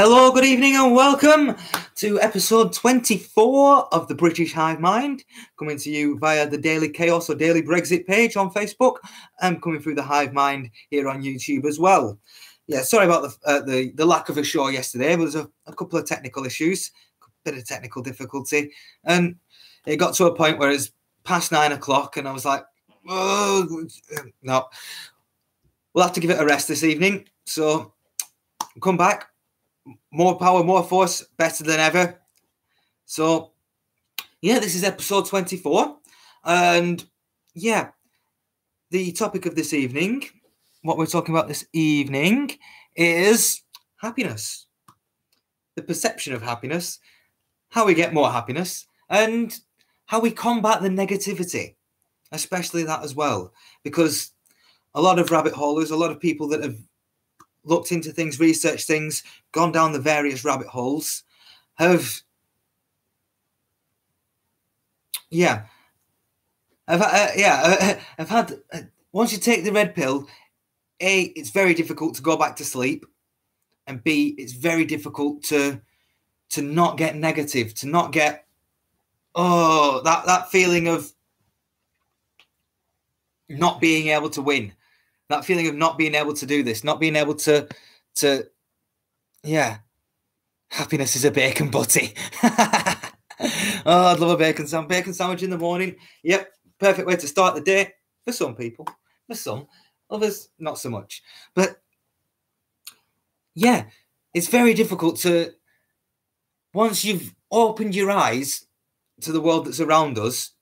Hello, good evening, and welcome to episode 24 of the British Hive Mind, coming to you via the Daily Chaos or Daily Brexit page on Facebook, and coming through the Hive Mind here on YouTube as well. Yeah, sorry about the lack of a show yesterday. There was a couple of technical issues, a bit of technical difficulty, and it got to a point where it's past 9 o'clock, and I was like, oh, no, we'll have to give it a rest this evening. So come back. More power, more force, better than ever. So, yeah, this is episode 24. And, yeah, the topic of this evening, what we're talking about this evening, is happiness. The perception of happiness, how we get more happiness, and how we combat the negativity, especially that as well. Because a lot of rabbit holers, a lot of people that have looked into things, researched things, gone down the various rabbit holes, have had. Once you take the red pill, A, it's very difficult to go back to sleep, and B, it's very difficult to not get negative, to not get that feeling of not being able to win. That feeling of not being able to do this, not being able to happiness is a bacon butty. Oh, I'd love a bacon sandwich in the morning. Yep, perfect way to start the day for some people. For some, others not so much. But yeah, it's very difficult to, once you've opened your eyes to the world that's around us,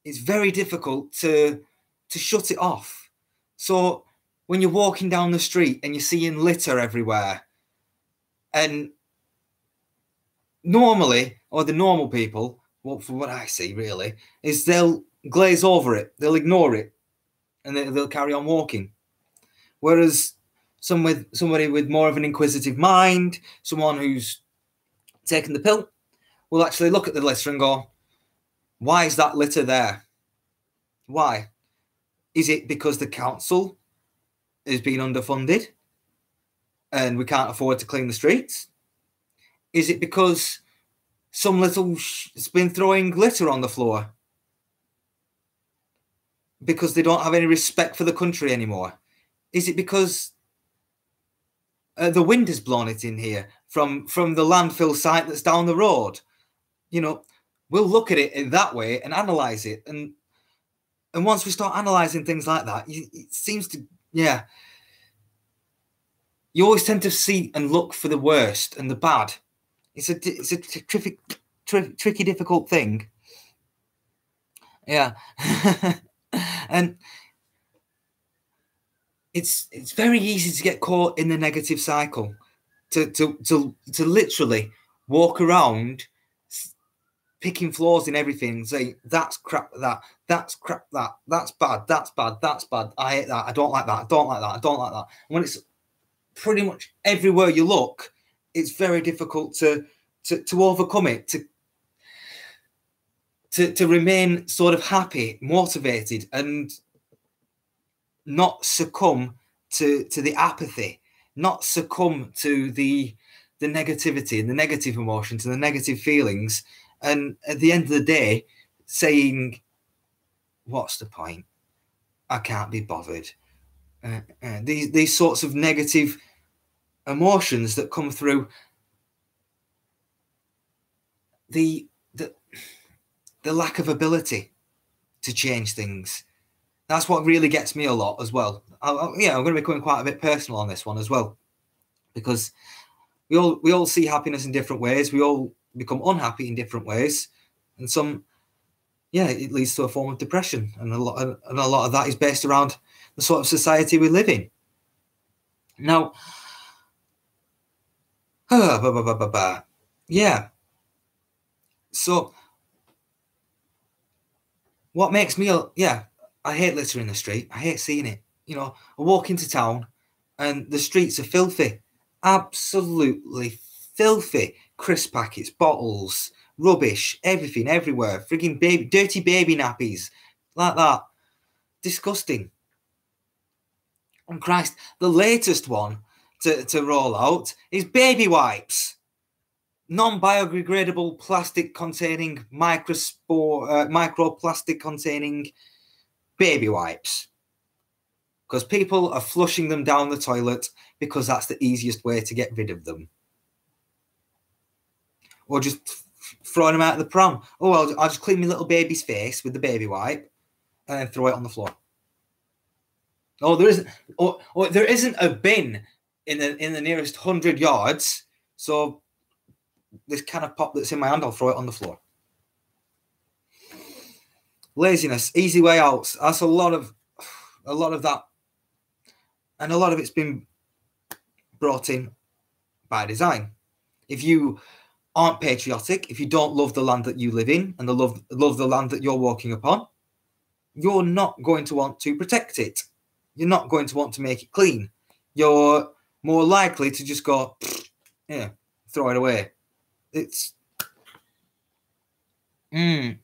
it's very difficult to shut it off. So when you're walking down the street and you're seeing litter everywhere, and normally, or the normal people, well, from what I see really, is they'll glaze over it, they'll ignore it, and they'll carry on walking. Whereas somebody with more of an inquisitive mind, someone who's taken the pill, will actually look at the litter and go, why is that litter there? Why? Is it because the council is being underfunded and we can't afford to clean the streets? Is it because some little has been throwing glitter on the floor because they don't have any respect for the country anymore? Is it because the wind has blown it in here from the landfill site that's down the road? You know, we'll look at it in that way and analyse it. And once we start analysing things like that, it seems to, you always tend to see and look for the worst and the bad. It's a tricky, difficult thing. Yeah. And it's very easy to get caught in the negative cycle, to literally walk around picking flaws in everything and say, that's crap, that's crap, that's bad, I hate that, I don't like that, I don't like that, I don't like that. And when it's pretty much everywhere you look, it's very difficult to overcome it, to remain sort of happy, motivated, and not succumb to the apathy, not succumb to the negativity and the negative emotions and the negative feelings. And at the end of the day, saying, what's the point? I can't be bothered. These sorts of negative emotions that come through the lack of ability to change things. That's what really gets me a lot as well. I'm going to be going quite a bit personal on this one as well, because we all see happiness in different ways. We all become unhappy in different ways, and it leads to a form of depression, and a lot of that is based around the sort of society we live in. Now, so what makes me I hate litter in the street. I hate seeing it. You know, I walk into town and the streets are filthy, absolutely filthy. Crisp packets, bottles, rubbish, everything, everywhere. Frigging dirty baby nappies, like that. Disgusting. And Christ, the latest one to roll out is baby wipes. Non-biodegradable plastic containing microplastic containing baby wipes. Because people are flushing them down the toilet because that's the easiest way to get rid of them. Or just throwing them out of the pram. Oh, I'll just clean my little baby's face with the baby wipe and then throw it on the floor. Oh, there isn't a bin in the nearest 100 yards, so this can of pop that's in my hand, I'll throw it on the floor. Laziness, easy way out. That's a lot of that, and a lot of it's been brought in by design. If you aren't patriotic, if you don't love the land that you live in and love the land that you're walking upon, you're not going to want to protect it. You're not going to want to make it clean. You're more likely to just go, yeah, throw it away. It's a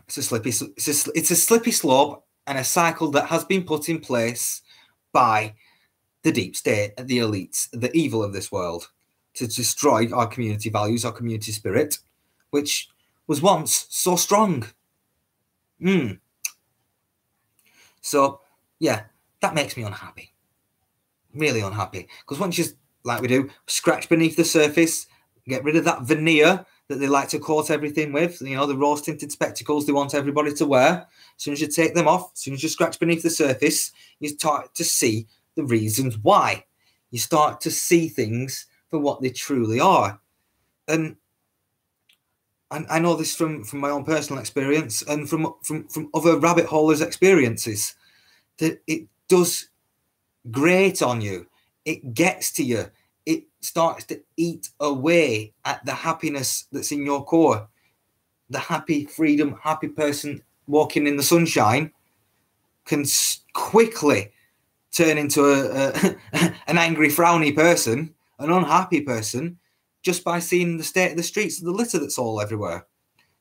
slippery slope and a cycle that has been put in place by the deep state, the elites, the evil of this world, to destroy our community values, our community spirit, which was once so strong. So, yeah, that makes me unhappy. Really unhappy. Because once you, like we do, scratch beneath the surface, get rid of that veneer that they like to coat everything with, you know, the rose-tinted spectacles they want everybody to wear. As soon as you take them off, as soon as you scratch beneath the surface, you start to see the reasons why. You start to see things for what they truly are. And I know this from my own personal experience and from other rabbit holers' experiences, that it does grate on you. It gets to you. It starts to eat away at the happiness that's in your core. The happy, happy person walking in the sunshine can quickly turn into an angry, frowny person, an unhappy person, just by seeing the state of the streets, the litter that's all everywhere.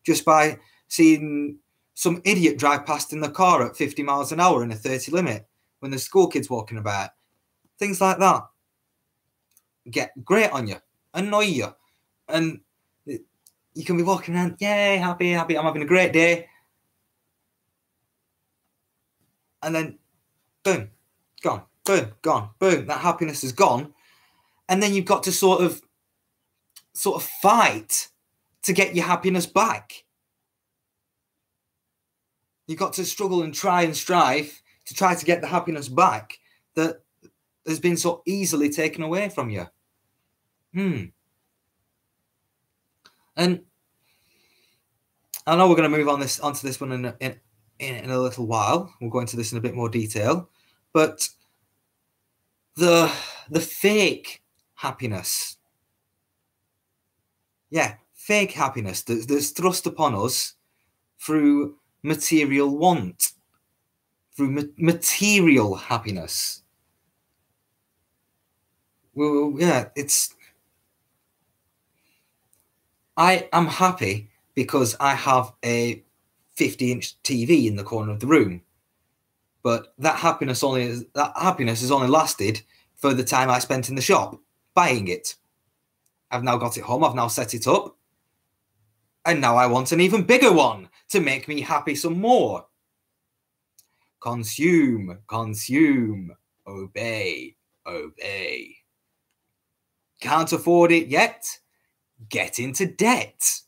Just by seeing some idiot drive past in the car at 50 miles an hour in a 30 limit when there's school kids walking about. Things like that get great on you, annoy you. And you can be walking around, yay, happy, I'm having a great day. And then, boom, gone, boom, gone, boom, that happiness is gone. And then you've got to sort of fight to get your happiness back. You've got to struggle and try and strive to try to get the happiness back that has been so easily taken away from you. And I know we're going to move onto this one in a little while. We'll go into this in a bit more detail. But the fake happiness, fake happiness that's thrust upon us through material want, through material happiness. Well, yeah, I am happy because I have a 50-inch TV in the corner of the room, but that happiness has only lasted for the time I spent in the shop buying it. I've now got it home. I've now set it up, and now I want an even bigger one to make me happy some more. Consume, obey. Can't afford it yet? Get into debt.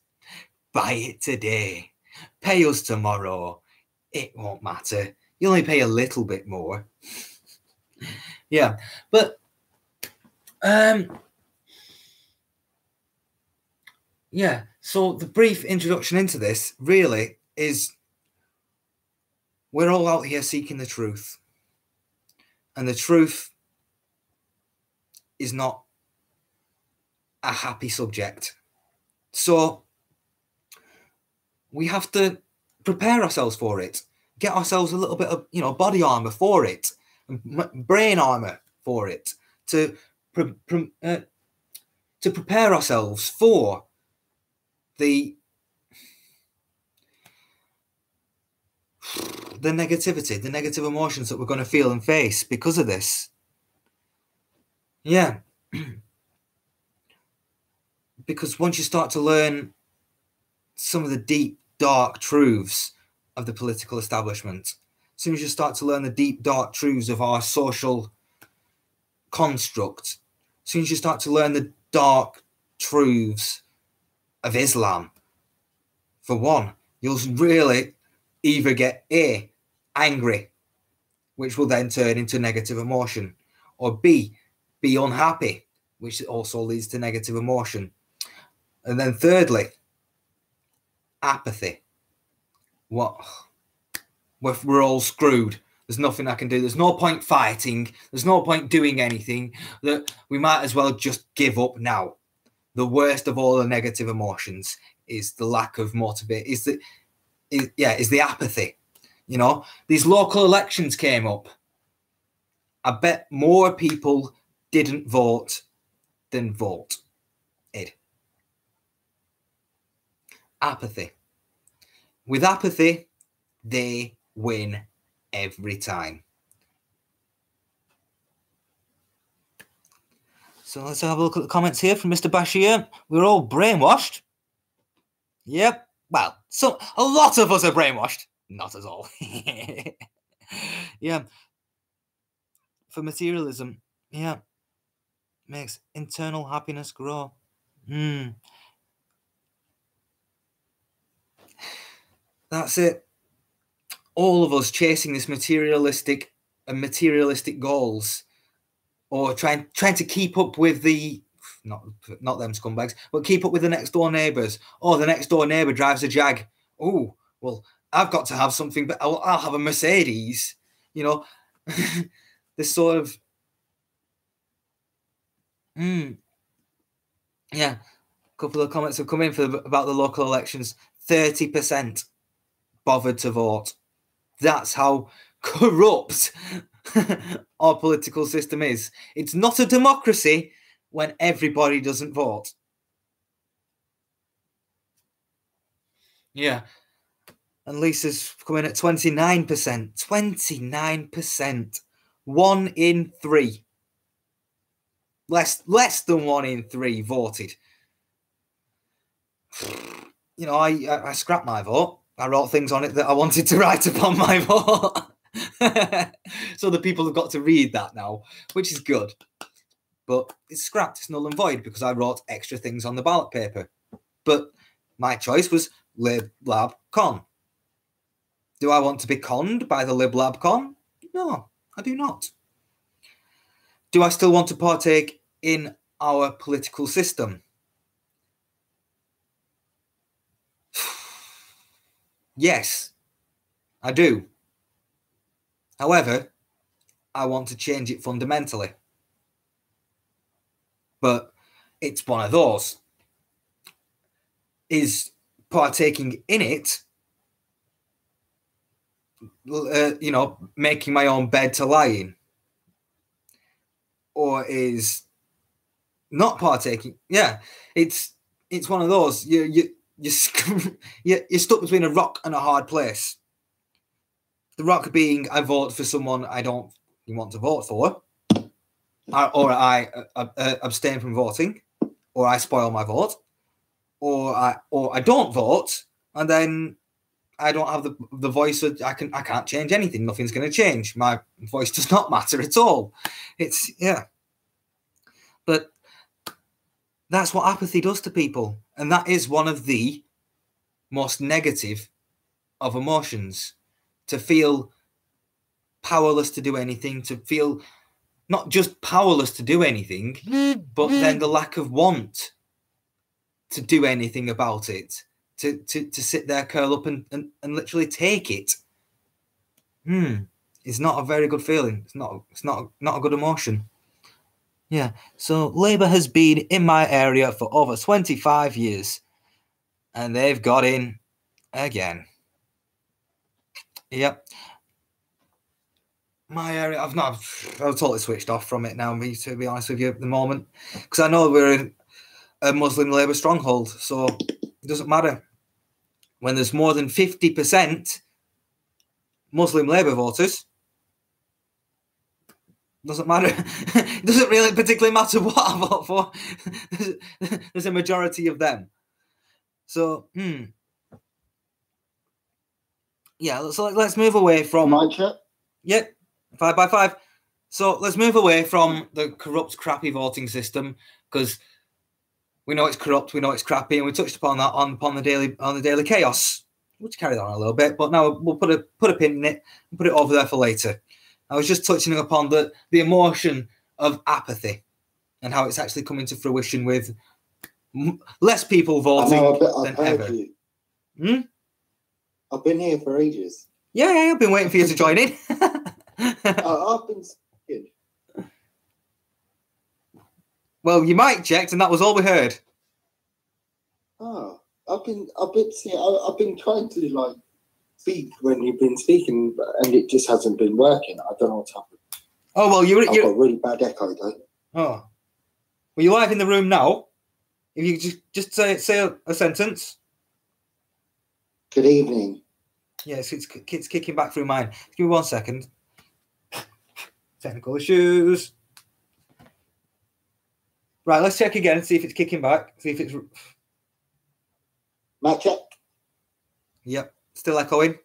Buy it today. Pay us tomorrow. It won't matter. You only pay a little bit more. Yeah, but yeah, so the brief introduction into this really is we're all out here seeking the truth. And the truth is not a happy subject. So we have to prepare ourselves for it. Get ourselves a little bit of, body armor for it, brain armor for it, to prepare ourselves for the negativity, the negative emotions that we're going to feel and face because of this. Yeah. Because once you start to learn some of the deep, dark truths of the political establishment, as soon as you start to learn the deep, dark truths of our social construct, as soon as you start to learn the dark truths of Islam, for one, you'll really either get A, angry, which will then turn into negative emotion, or B, be unhappy, which also leads to negative emotion. And then thirdly, apathy. What? We're all screwed. There's nothing I can do. There's no point fighting. There's no point doing anything. That we might as well just give up now. The worst of all the negative emotions is the lack of motivation. Is the apathy. You know, these local elections came up. I bet more people didn't vote than voted. Apathy. With apathy, they win every time. So let's have a look at the comments here from Mr. Bashir. We're all brainwashed. Yep. Well, a lot of us are brainwashed. Not at all. Yeah. For materialism, yeah, makes internal happiness grow. That's it. All of us chasing this materialistic goals, or trying to keep up with the not them scumbags, but keep up with the next door neighbours. Oh, the next door neighbour drives a Jag. Oh, well, I've got to have something, but I'll have a Mercedes. You know, this sort of yeah. A couple of comments have come in about the local elections. 30% bothered to vote. That's how corrupt our political system is. It's not a democracy when everybody doesn't vote. Yeah. And Lisa's coming at 29%. 29%. 1 in 3. Less than 1 in 3 voted. You know, I scrapped my vote. I wrote things on it that I wanted to write upon my vote. So the people have got to read that now, which is good. But it's scrapped. It's null and void because I wrote extra things on the ballot paper. But my choice was Lib Lab Con. Do I want to be conned by the Lib Lab Con? No, I do not. Do I still want to partake in our political system? Yes, I do. However, I want to change it fundamentally. But it's one of those. Is partaking in it, making my own bed to lie in? Or is not partaking? Yeah, it's one of those. You're stuck between a rock and a hard place. The rock being, I vote for someone I don't want to vote for, or I abstain from voting, or I spoil my vote, or I don't vote, and then I don't have the voice. I can't change anything. Nothing's going to change. My voice does not matter at all. It's but that's what apathy does to people, and that is one of the most negative of emotions. To feel powerless to do anything, to feel not just powerless to do anything, but then the lack of want to do anything about it, to sit there, curl up and literally take it. It's not a very good feeling. It's not a good emotion. Yeah. So Labour has been in my area for over 25 years, and they've got in again. Yep. My area, I've totally switched off from it now, to be honest with you, at the moment, because I know we're in a Muslim Labour stronghold, so it doesn't matter. When there's more than 50% Muslim Labour voters, Doesn't matter. It doesn't really particularly matter what I vote for. There's a majority of them. So, yeah. So let's move away from. Yep, 5 by 5. So let's move away from the corrupt, crappy voting system, because we know it's corrupt, we know it's crappy, and we touched upon that on the daily chaos, which carried on a little bit. But now we'll put a pin in it and put it over there for later. I was just touching upon the emotion of apathy and how it's actually coming to fruition with less people voting than ever. I've been here for ages. Yeah, I've been waiting for you to join in. I've been speaking. Well, your mic checked, and that was all we heard. Oh, I've been trying to speak when you've been speaking, and it just hasn't been working. I don't know what's happened. Oh well, I've got a really bad echo though. Oh, well, you're live in the room now. If you just say a sentence. Good evening. Yes, it's kicking back through mine. Give me 1 second. Technical issues. Right, let's check again and see if it's kicking back. See if it's. Mic check. Yep, still echoing.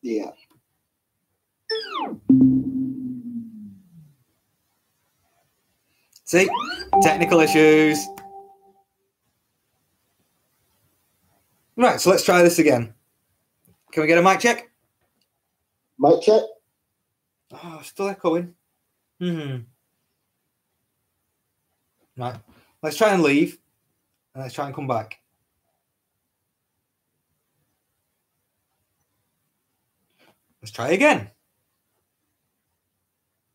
Yeah. See, technical issues. Right, so let's try this again. Can we get a mic check? Mic check. Oh, still echoing. Right, let's try and leave, and let's try and come back. Let's try again.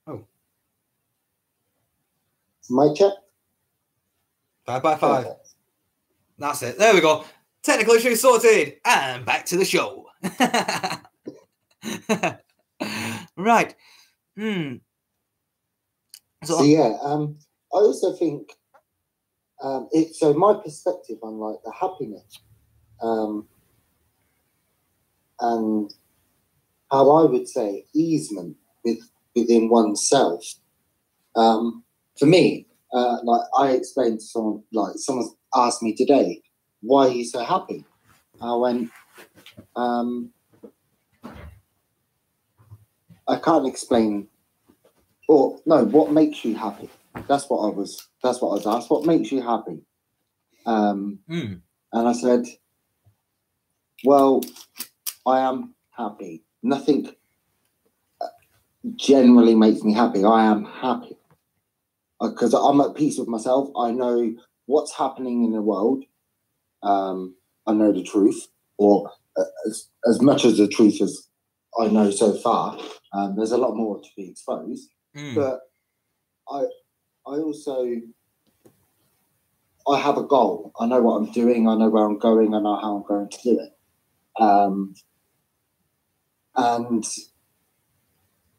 Oh. Mic check. 5 by 5. Perfect. That's it. There we go. Technical issue sorted, and back to the show. Right. So yeah, I also think so my perspective on the happiness and how I would say easement within oneself. For me, I explained to someone, someone asked me today, why are you so happy? I went, I can't explain. Or no, what makes you happy? That's what I was asked. What makes you happy? And I said, well, I am happy. Nothing generally makes me happy. I am happy because I'm at peace with myself. I know what's happening in the world. I know the truth, or as much as the truth as I know so far. There's a lot more to be exposed. But I have a goal. I know what I'm doing. I know where I'm going. I know how I'm going to do it. And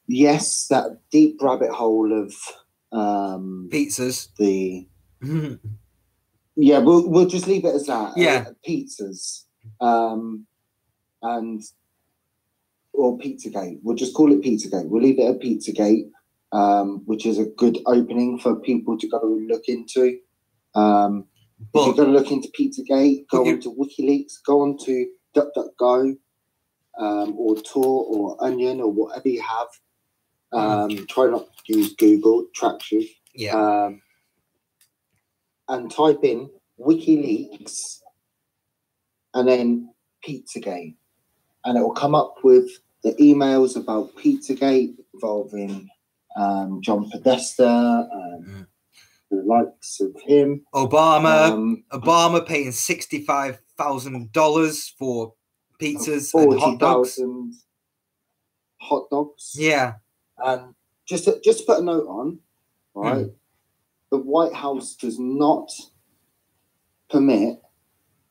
yes, that deep rabbit hole of pizzas. Yeah, we'll just leave it as that. Yeah, pizzas, or Pizzagate. We'll just call it Pizzagate. We'll leave it at Pizzagate. Which is a good opening for people to go and look into. If you're going to look into Pizzagate, go on to WikiLeaks, go on to DuckDuckGo, or Tor or Onion or whatever you have. Try not to use Google, tracks you. Yeah. And type in WikiLeaks and then Pizzagate. And it will come up with the emails about Pizzagate involving John Podesta and the likes of him. Obama paying $65,000 for pizzas and hot dogs. Hot dogs. Yeah. And just to put a note on, right? The White House does not permit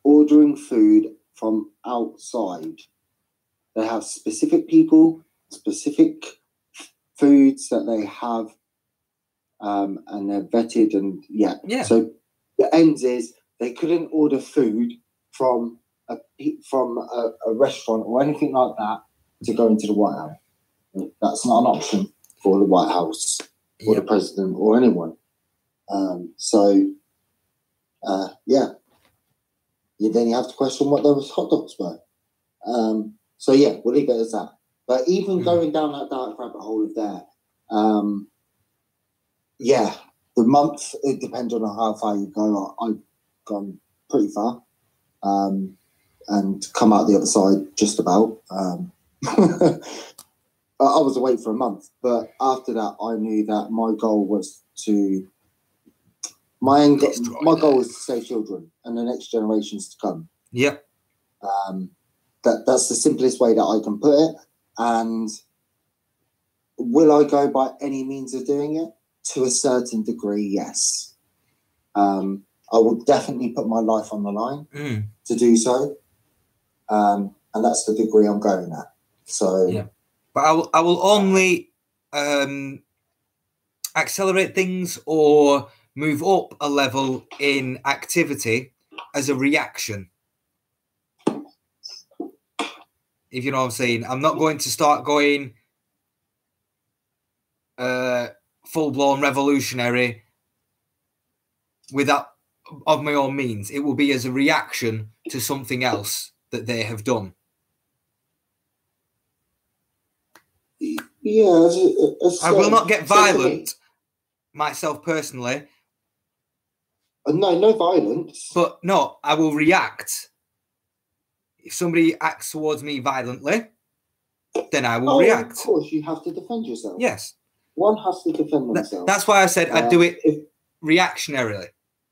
ordering food from outside. They have specific people, specific foods that they have, and they're vetted, and yeah. So the ends is they couldn't order food from a restaurant or anything like that to go into the White House. That's not an option. for the White House or the president or anyone. Then you have to question what those hot dogs were. We'll leave it as that. But even going down that dark rabbit hole of there, the month, it depends on how far you go. I've gone pretty far and come out the other side just about. I was away for a month, but after that, I knew that my goal was to save children and the next generations to come. Yep. That's the simplest way that I can put it. And will I go by any means of doing it? To a certain degree, yes. I will definitely put my life on the line to do so. And that's the degree I'm going at. So, yeah. But I will only accelerate things or move up a level in activity as a reaction. If you know what I'm saying. I'm not going to start going full-blown revolutionary without of my own means. It will be as a reaction to something else that they have done. Yeah, I will not get violent myself personally. No violence. But no, I will react. If somebody acts towards me violently, then I will react. Of course, you have to defend yourself. Yes. One has to defend themselves. That's why I said I'd do it reactionarily,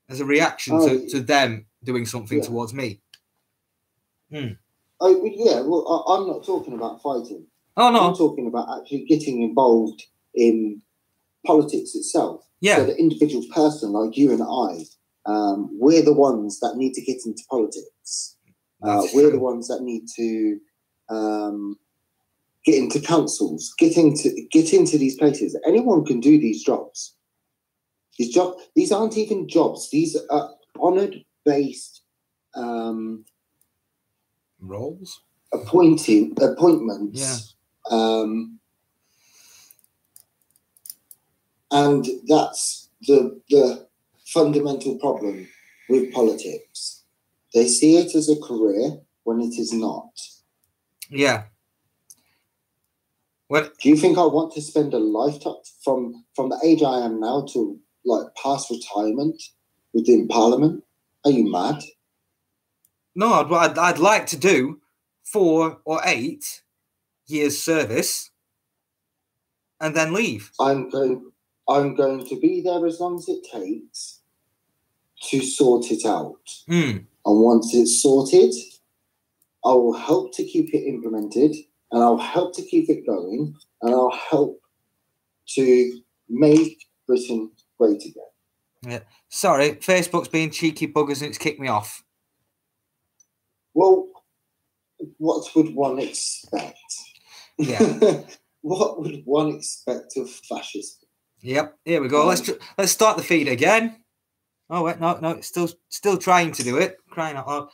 as a reaction to them doing something towards me. I'm not talking about fighting. Oh, no. I'm talking about actually getting involved in politics itself. Yeah. So the individual person like you and I, we're the ones that need to get into politics. We're the ones that need to get into councils, get into these places. Anyone can do these jobs. These aren't even jobs. These are honoured-based roles, appointments. Yeah. And that's the fundamental problem with politics. They see it as a career when it is not. Yeah. Well, do you think I want to spend a lifetime from the age I am now to like past retirement within Parliament? Are you mad? No, I'd like to do 4 or 8 years service and then leave. I'm going to be there as long as it takes to sort it out. And once it's sorted, I will help to keep it implemented, and I'll help to keep it going, and I'll help to make Britain great again. Yeah. Sorry, Facebook's being cheeky buggers and it's kicked me off. Well, what would one expect? Yeah. What would one expect of fascism? Yep. Here we go. Let's start the feed again. Oh wait, no, it's still trying to do it. Crying out loud.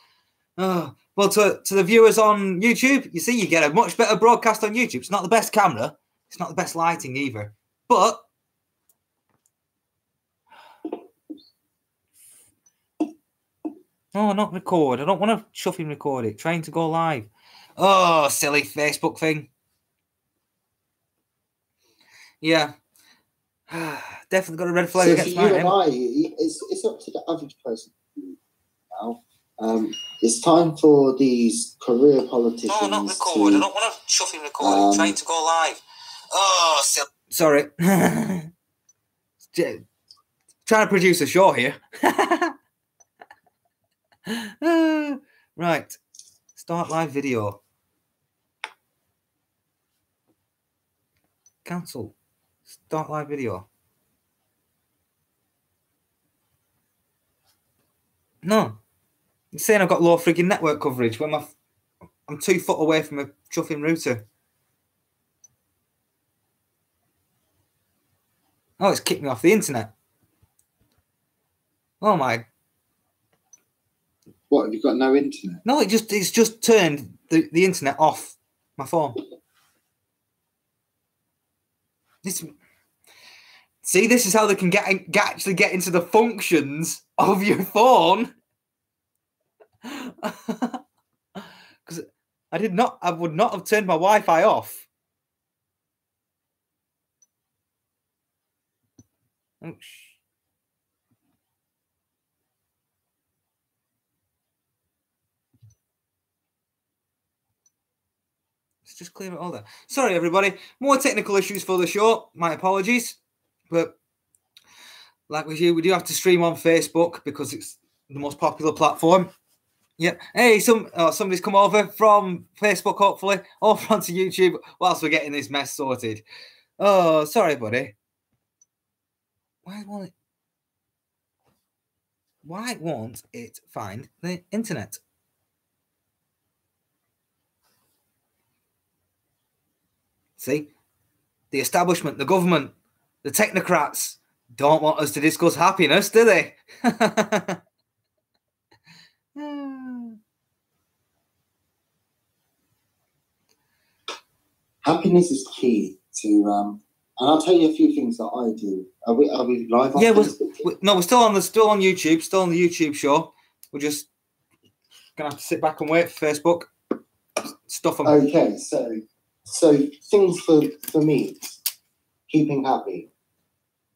Oh. Well, to the viewers on YouTube, you see, you get a much better broadcast on YouTube. It's not the best camera. It's not the best lighting either. But no, not record. I don't want to shove him record it. Trying to go live. Oh, silly Facebook thing. Yeah. Definitely got a red flag against my name. It's up to the average person now. It's time for these career politicians. No, not record. I don't want to shove him record it. Trying to go live. Oh, sorry. Trying to produce a show here. Right. Start live video. Cancel. Start live video. No. It's saying I've got low frigging network coverage when I'm 2 foot away from a chuffing router. Oh, it's kicked me off the internet. Oh my. What, have you got no internet? No, it's just turned the internet off my phone. See, this is how they can actually get into the functions of your phone. Because I would not have turned my Wi-Fi off. Oh, let's just clear it all there. Sorry, everybody. More technical issues for the show. My apologies. But like with you, we do have to stream on Facebook because it's the most popular platform. Yep. Hey, somebody's come over from Facebook, hopefully, over onto YouTube whilst we're getting this mess sorted. Oh, sorry, buddy. Why won't it find the internet? See, the establishment, the government, the technocrats don't want us to discuss happiness, do they? Happiness is key to, and I'll tell you a few things that I do. Are we live on Facebook? We're still on YouTube, still on the YouTube show. We're just gonna have to sit back and wait for Facebook stuff. Okay, so things for me, keeping happy.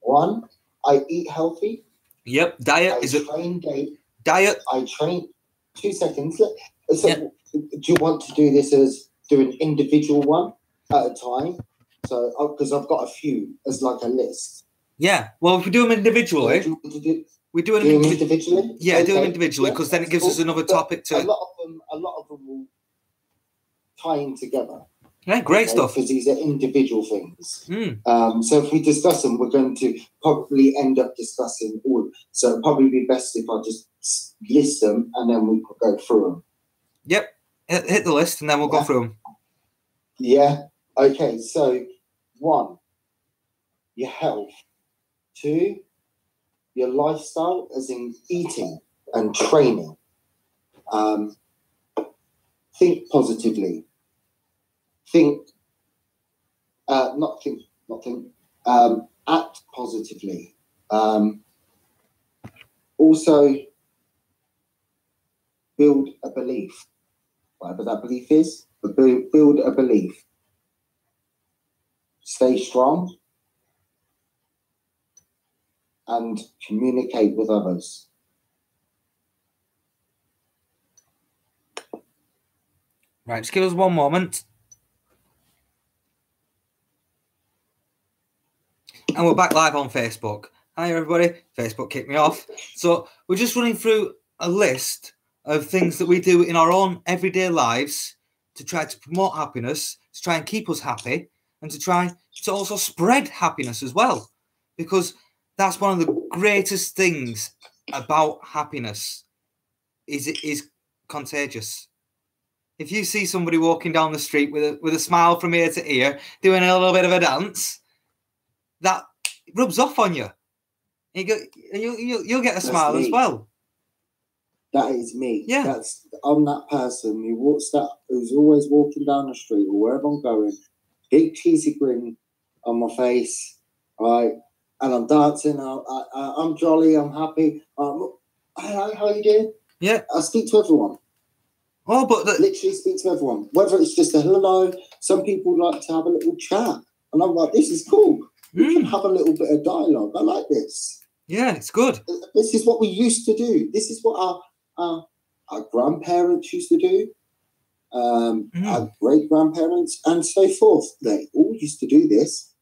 One, I eat healthy. Yep, diet diet. I train. 2 seconds. So, yep. Do you want to do this as an individual one at a time? So, because I've got a few as like a list. Yeah. Well, if we do them individually, we do them individually. Yeah, okay. Do them individually because then it gives us another topic to. A lot of them will tie in together. Yeah, great stuff. Because these are individual things. So if we discuss them, we're going to probably end up discussing all of them. So it'd probably be best if I just list them and then we could go through them. Yep. Hit the list and then we'll go through them. Yeah. Okay. So 1, your health. 2, your lifestyle, as in eating and training. Think positively. Act positively. Also, build a belief, whatever that belief is, but build a belief. Stay strong and communicate with others. Right, just give us one moment. And we're back live on Facebook. Hi, everybody. Facebook kicked me off. So we're just running through a list of things that we do in our own everyday lives to try to promote happiness, to try and keep us happy, and to try to also spread happiness as well. Because that's one of the greatest things about happiness is it is contagious. If you see somebody walking down the street with a smile from ear to ear, doing a little bit of a dance, that rubs off on you. You'll get a smile as well. That is me. Yeah. I'm that person who's always walking down the street or wherever I'm going, big cheesy grin on my face, right? And I'm dancing. I'm jolly. I'm happy. Hi, how you doing? Yeah. I speak to everyone. Oh, but literally speak to everyone. Whether it's just a hello, some people like to have a little chat, and I'm like, this is cool. We can have a little bit of dialogue. I like this. Yeah, it's good. This is what we used to do. This is what our grandparents used to do. Our great grandparents and so forth. They all used to do this.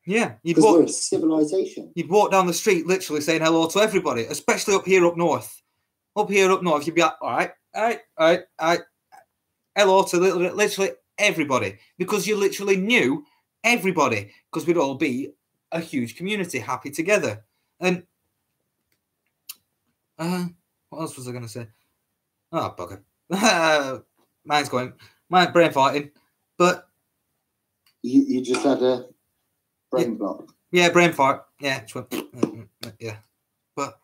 Yeah, because we're a civilization. You'd walk down the street literally saying hello to everybody, especially up north. Up north, you'd be like, all right. Hello to literally everybody, because you literally knew everybody, because we'd all be a huge community, happy together. And what else was I going to say? Oh, bugger. My brain farting. But you just had a brain block. Yeah, brain fart. Yeah, yeah. But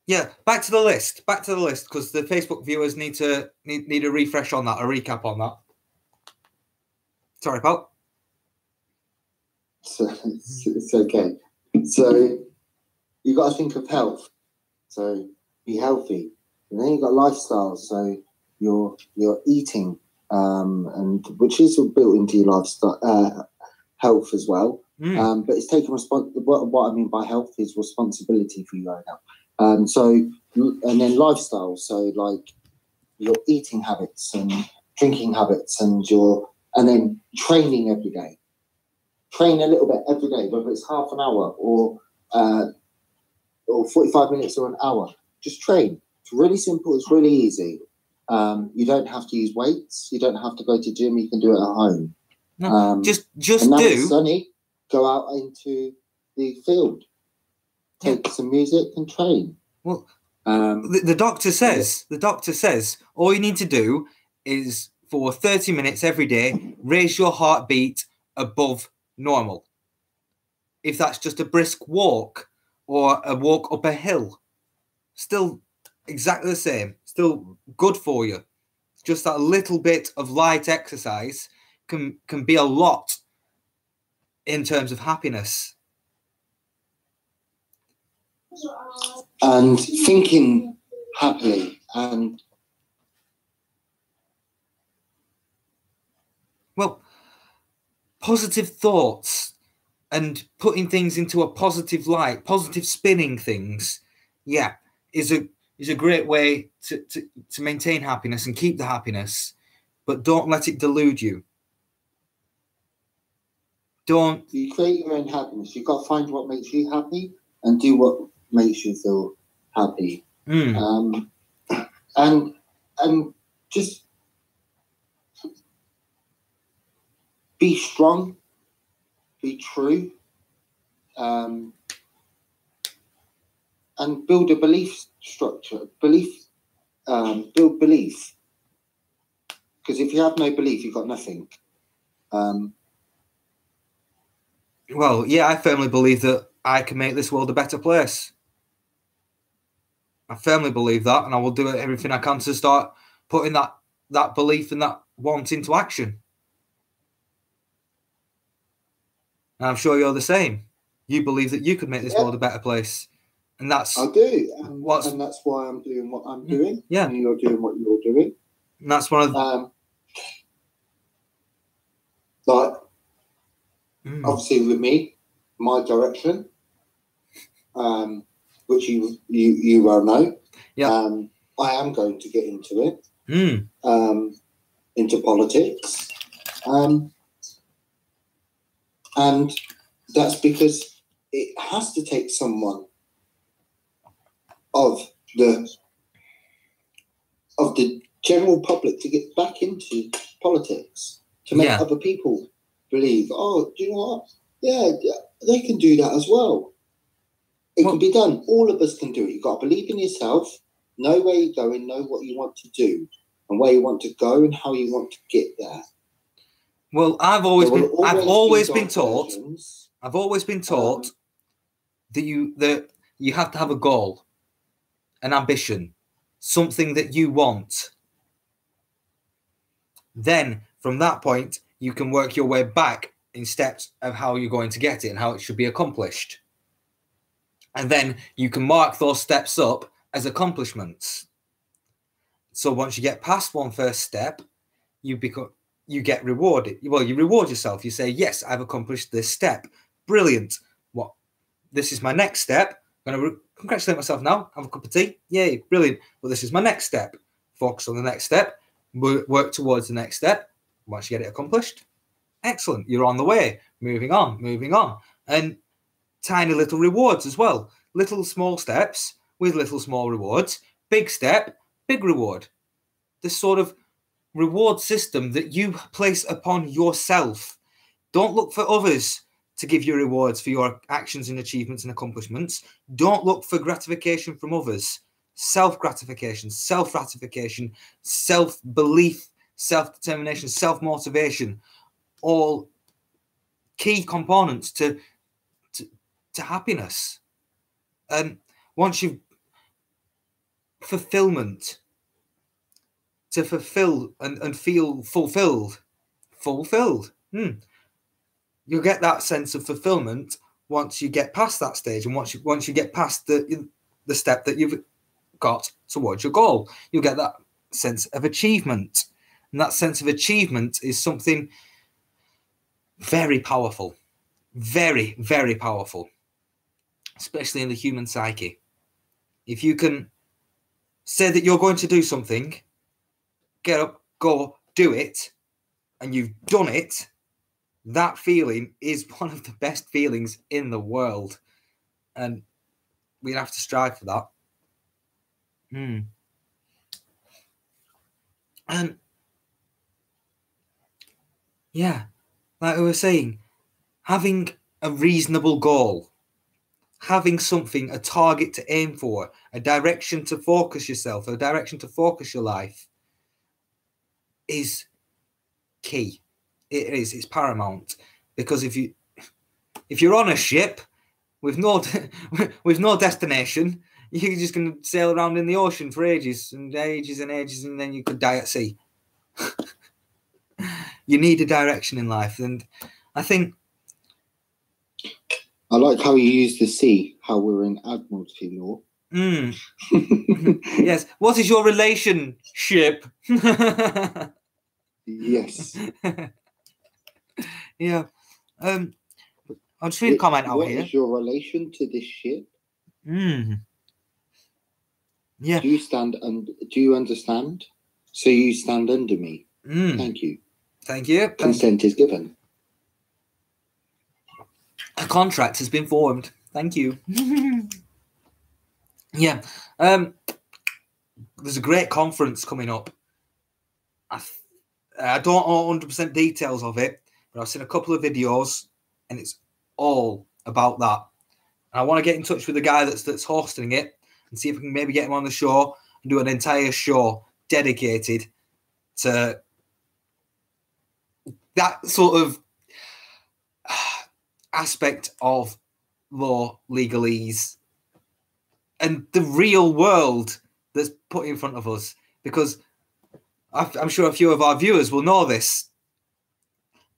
yeah, back to the list, because the Facebook viewers need a refresh on that, a recap on that. Sorry, pal. So it's okay. So you got to think of health. So be healthy. And then you got lifestyle. So your eating, and which is built into your lifestyle, health as well. But it's taking what I mean by health is responsibility for your own health. So and then lifestyle. So like your eating habits and drinking habits, and then training every day. Train a little bit every day, whether it's half an hour or 45 minutes or an hour. Just train. It's really simple. It's really easy. You don't have to use weights. You don't have to go to gym. You can do it at home. No, just and now do. It's sunny. Go out into the field. Take some music and train. Well, the doctor says all you need to do is for 30 minutes every day raise your heartbeat above normal. If that's just a brisk walk or a walk up a hill, still exactly the same, still good for you. Just that little bit of light exercise can be a lot in terms of happiness. And thinking happily and positive thoughts and putting things into a positive light, positive spinning things, is a great way to maintain happiness and keep the happiness, but don't let it delude you. You create your own happiness. You've got to find what makes you happy and do what makes you feel happy. And just be strong, be true, and build a belief structure. Build belief. Because if you have no belief, you've got nothing. I firmly believe that I can make this world a better place. I firmly believe that, and I will do everything I can to start putting that belief and that want into action. And I'm sure you're the same. You believe that you could make this world a better place. And that's... I do. And that's why I'm doing what I'm doing. Yeah. And you're doing what you're doing. And that's one of... obviously with me, my direction, which you well know, I am going to get into it, into politics, and that's because it has to take someone of the general public to get back into politics, to make other people believe, oh, do you know what? Yeah, they can do that as well. It can be done. All of us can do it. You've got to believe in yourself, know where you're going, know what you want to do, and where you want to go and how you want to get there. Well, I've always been taught that you have to have a goal, an ambition, something that you want. Then from that point, you can work your way back in steps of how you're going to get it and how it should be accomplished. And then you can mark those steps up as accomplishments. So once you get past one first step, you get rewarded. Well, you reward yourself. You say, yes, I've accomplished this step. Brilliant. This is my next step. I'm going to congratulate myself now. Have a cup of tea. Yay, brilliant. Well, this is my next step. Focus on the next step. Work towards the next step. Once you get it accomplished, excellent. You're on the way. Moving on. And tiny little rewards as well. Little small steps with little small rewards. Big step, big reward. This sort of reward system that you place upon yourself. Don't look for others to give you rewards for your actions and achievements and accomplishments. Don't look for gratification from others. Self-gratification, self-ratification, self-belief, self-determination, self-motivation, all key components to happiness. And once you've fulfillment, to fulfill and feel fulfilled. You'll get that sense of fulfillment once you get past that stage, and once you get past the step that you've got towards your goal, you'll get that sense of achievement. And that sense of achievement is something very powerful, very, very powerful, especially in the human psyche. If you can say that you're going to do something, get up, go, do it, and you've done it, that feeling is one of the best feelings in the world. And we have to strive for that. And yeah, like we were saying, having a reasonable goal, having something, a target to aim for, a direction to focus yourself, a direction to focus your life is key. It is. It's paramount, because if you're on a ship with no destination, you're just going to sail around in the ocean for ages and ages and ages, and then you could die at sea. You need a direction in life, and I think I like how you use the sea, how we're in Admiralty law. Yes. What is your relationship? Yes. Yeah. I'll just read a comment out here. What is your relation to this ship? Yeah. Do you understand? So you stand under me. Thank you. Thank you. Consent is given. A contract has been formed. Thank you. Yeah. There's a great conference coming up. I don't know 100% details of it, but I've seen a couple of videos, and it's all about that. And I want to get in touch with the guy that's hosting it and see if we can maybe get him on the show and do an entire show dedicated to that sort of aspect of law, legalese, and the real world that's put in front of us. Because I'm sure a few of our viewers will know this.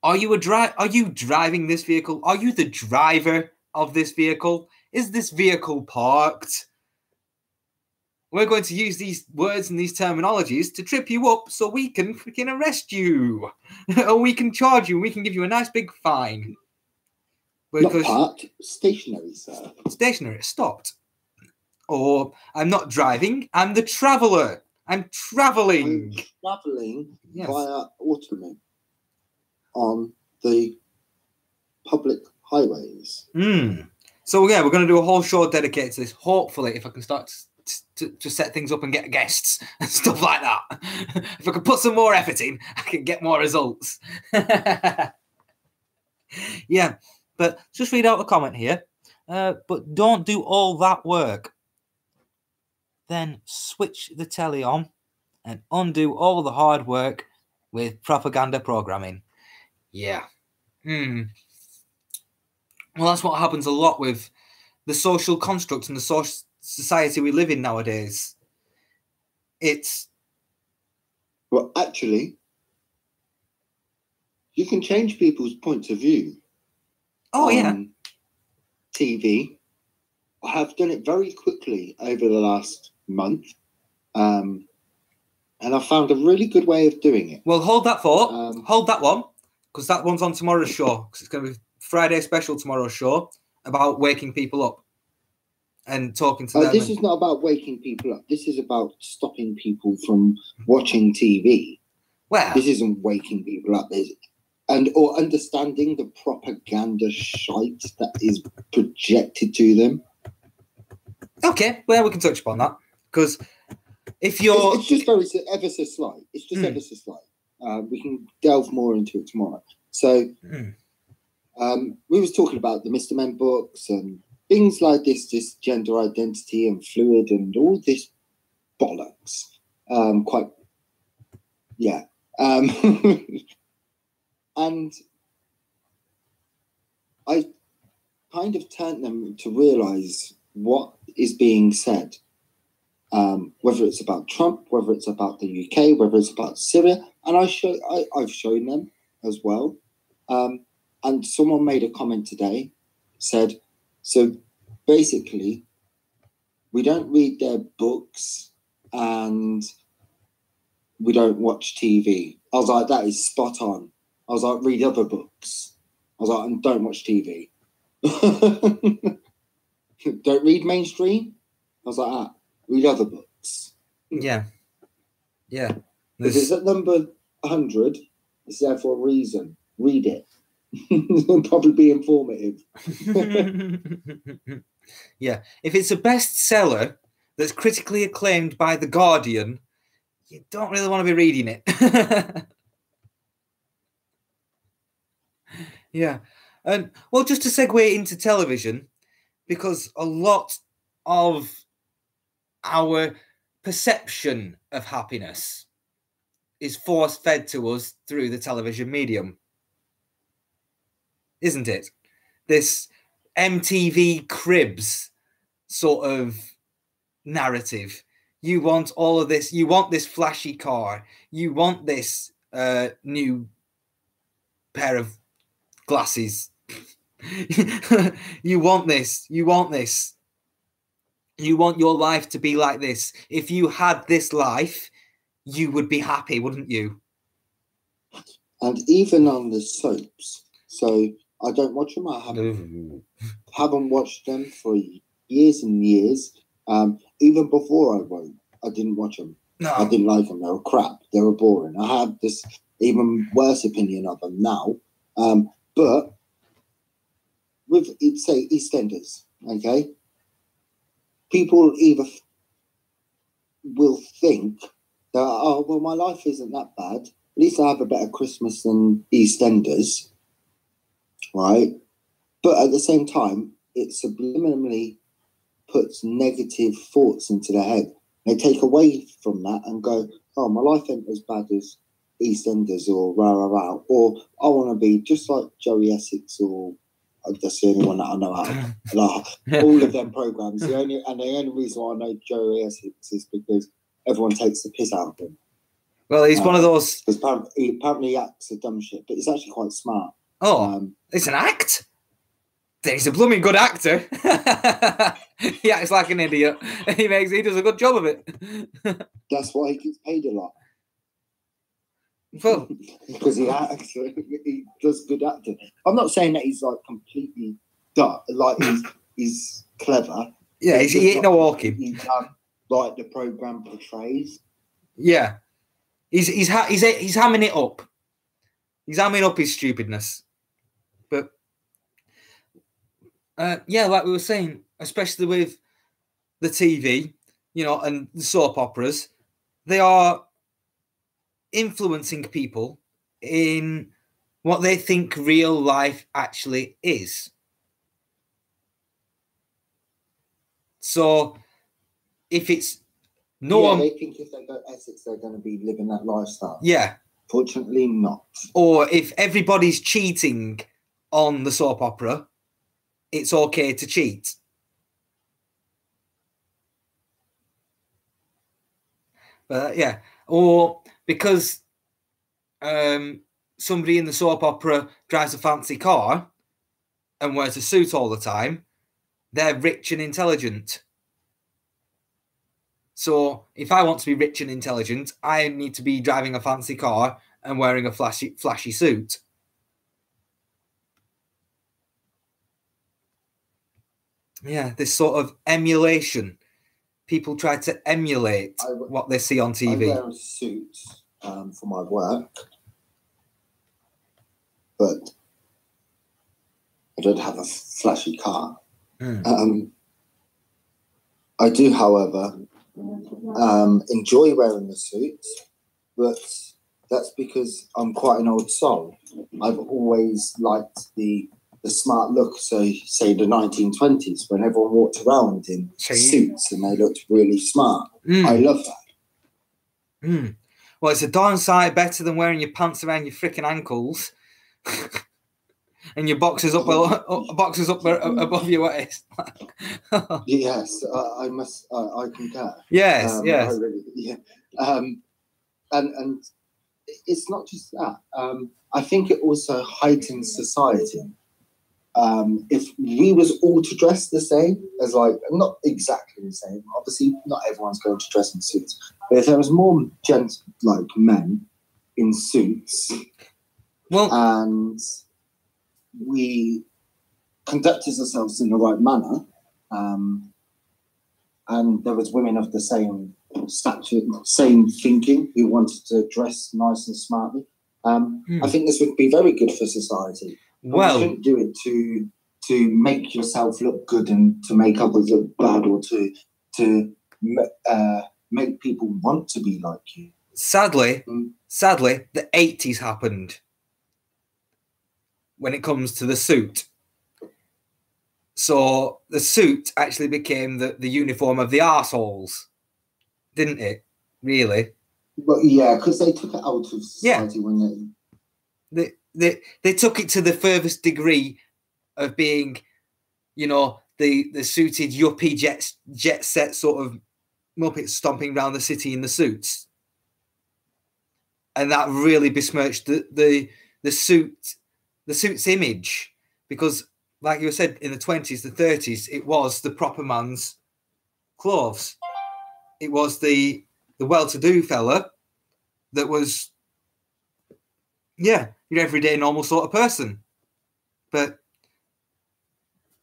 Are you driving this vehicle? Are you the driver of this vehicle? Is this vehicle parked? We're going to use these words and these terminologies to trip you up so we can freaking arrest you. Or we can charge you, and we can give you a nice big fine. Because not parked, stationary, sir. Stationary, stopped. Or I'm not driving, I'm the traveller. I'm travelling. Yes. Via automaton on the public highways. So yeah, we're going to do a whole show dedicated to this. Hopefully, if I can start to set things up and get guests and stuff like that. If I can put some more effort in, I can get more results. Yeah, but just read out a comment here. But don't do all that work. Then switch the telly on and undo all the hard work with propaganda programming. Yeah. Well, that's what happens a lot with the social construct and the social society we live in nowadays. Well, actually, you can change people's points of view. Oh, yeah. TV. I have done it very quickly over the last month. And I found a really good way of doing it. Well, hold that thought. Hold that one, because that one's on tomorrow's show. Because it's going to be Friday special tomorrow's show about waking people up and talking to them. This is not about waking people up. This is about stopping people from watching TV. Well, this isn't waking people up. Or understanding the propaganda shite that is projected to them. Okay, well, we can touch upon that. Because if you're... It's just ever so slight. It's just ever so slight. We can delve more into it tomorrow. So we was talking about the Mr. Men books and things like this gender identity and fluid and all this bollocks. And I kind of turned them to realize what is being said, whether it's about Trump, whether it's about the UK, whether it's about Syria, and I've shown them as well. And someone made a comment today, said, so basically, we don't read their books and we don't watch TV. I was like, that is spot on. I was like, read other books. I was like, and don't watch TV. Don't read mainstream. I was like, read other books. Yeah. If it's at number 100, it's there for a reason. Read it. It'll probably be informative. Yeah. If it's a bestseller that's critically acclaimed by The Guardian, you don't really want to be reading it. Yeah. And well, just to segue into television, because a lot of our perception of happiness is force-fed to us through the television medium, isn't it? This MTV Cribs sort of narrative. You want all of this. You want this flashy car. You want this new pair of glasses. You want this. You want this. You want your life to be like this. If you had this life, you would be happy, wouldn't you? And even on the soaps. So I don't watch them. I haven't watched them for years and years. Even before I didn't watch them. No. I didn't like them. They were crap. They were boring. I have this even worse opinion of them now. But with, say, EastEnders, okay? People either will think that, oh, well, my life isn't that bad. At least I have a better Christmas than EastEnders, right? But at the same time, it subliminally puts negative thoughts into their head. They take away from that and go, oh, my life ain't as bad as EastEnders or rah, rah, rah. Or I want to be just like Joey Essex, or that's the only one that I know out of all of them programs. The only reason why I know Joey Essex is because everyone takes the piss out of him. Well, he's one of those. Because apparently he acts a dumb shit, but he's actually quite smart. Oh, it's an act? Then he's a blooming good actor. He acts like an idiot. He does a good job of it. That's why he gets paid a lot. Well, because he acts, he does good acting. I'm not saying that he's like completely dull, like he's clever. Yeah, he ain't no walking. He's done like the program portrays. Yeah, he's hamming it up. He's hamming up his stupidness. But yeah, like we were saying, especially with the TV, and the soap operas, they are influencing people in what they think real life actually is. So if it's they think if they go to Essex, they're going to be living that lifestyle. Yeah. Fortunately not. Or if everybody's cheating on the soap opera, it's okay to cheat. Yeah. Or because somebody in the soap opera drives a fancy car and wears a suit all the time, they're rich and intelligent. So if I want to be rich and intelligent, I need to be driving a fancy car and wearing a flashy suit. Yeah, this sort of emulation. People try to emulate what they see on TV. I wear a suit for my work, but I don't have a flashy car. I do, however, enjoy wearing the suit, but that's because I'm quite an old soul. I've always liked the smart look. So, say the 1920s, when everyone walked around in suits and they looked really smart. I love that. Well, it's a darn sight better than wearing your pants around your freaking ankles and your boxes up above your waist. Yes, I concur. Yes, yes. I really, yeah. And it's not just that. I think it also heightens society. If we was all to dress the same, as like not exactly the same, obviously not everyone's going to dress in suits, but if there was more like men in suits, Well, and we conducted ourselves in the right manner, and there was women of the same stature, same thinking, who wanted to dress nice and smartly, I think this would be very good for society. Well, you shouldn't do it to make yourself look good and to make others look bad, or to make people want to be like you. Sadly, the 80s happened when it comes to the suit. So the suit actually became the uniform of the arseholes, didn't it? Really? But yeah, because they took it out of society when they took it to the furthest degree of being, the suited yuppie jet set sort of muppets stomping around the city in the suits, and that really besmirched the suit's image, because, like you said, in the 20s, the 30s, it was the proper man's clothes. It was the well-to-do fella that was, your everyday normal sort of person. But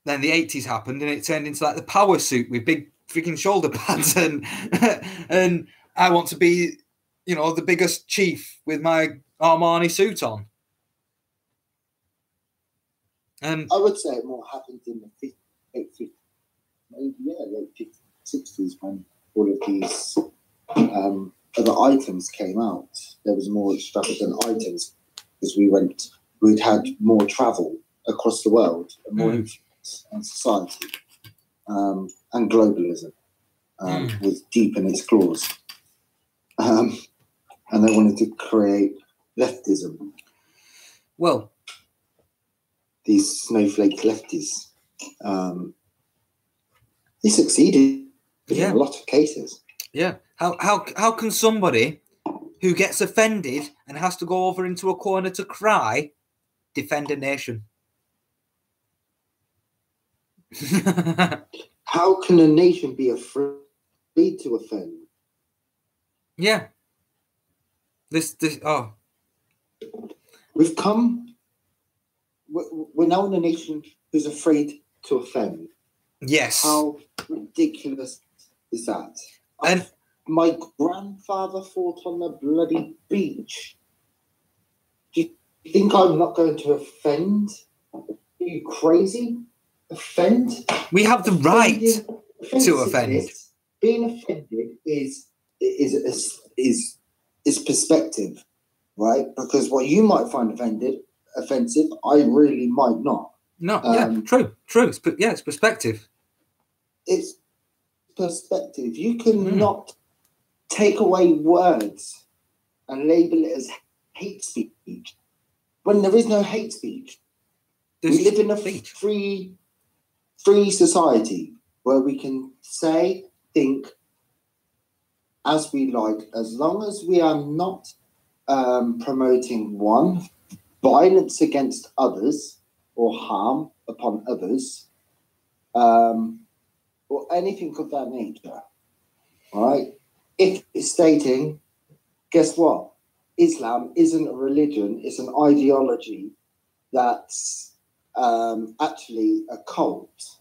then the 80s happened, and it turned into like the power suit with big freaking shoulder pads, and I want to be, the biggest chief with my Armani suit on. And I would say it more happened in the late 60s, when all of these other items came out. There was more extravagant items because we'd had more travel across the world and more influence on society, and globalism was deep in its claws. And they wanted to create leftism. Well, these snowflake lefties, they succeeded in a lot of cases. Yeah. How can somebody who gets offended and has to go over into a corner to cry defend a nation? How can a nation be afraid to offend? Yeah. We're now in a nation who's afraid to offend. Yes. How ridiculous is that? And my grandfather fought on the bloody beach. Do you think I'm not going to offend? Are you crazy? Offend? We have the right to offend. Being offended is perspective, right? Because what you might find offensive, I really might not. No, true. It's perspective. It's perspective. You cannot take away words and label it as hate speech when there is no hate speech. We live in a free society where we can say, think as we like, as long as we are not promoting violence against others or harm upon others, or anything of that nature. All right? If it's stating, guess what? Islam isn't a religion, it's an ideology that's actually a cult.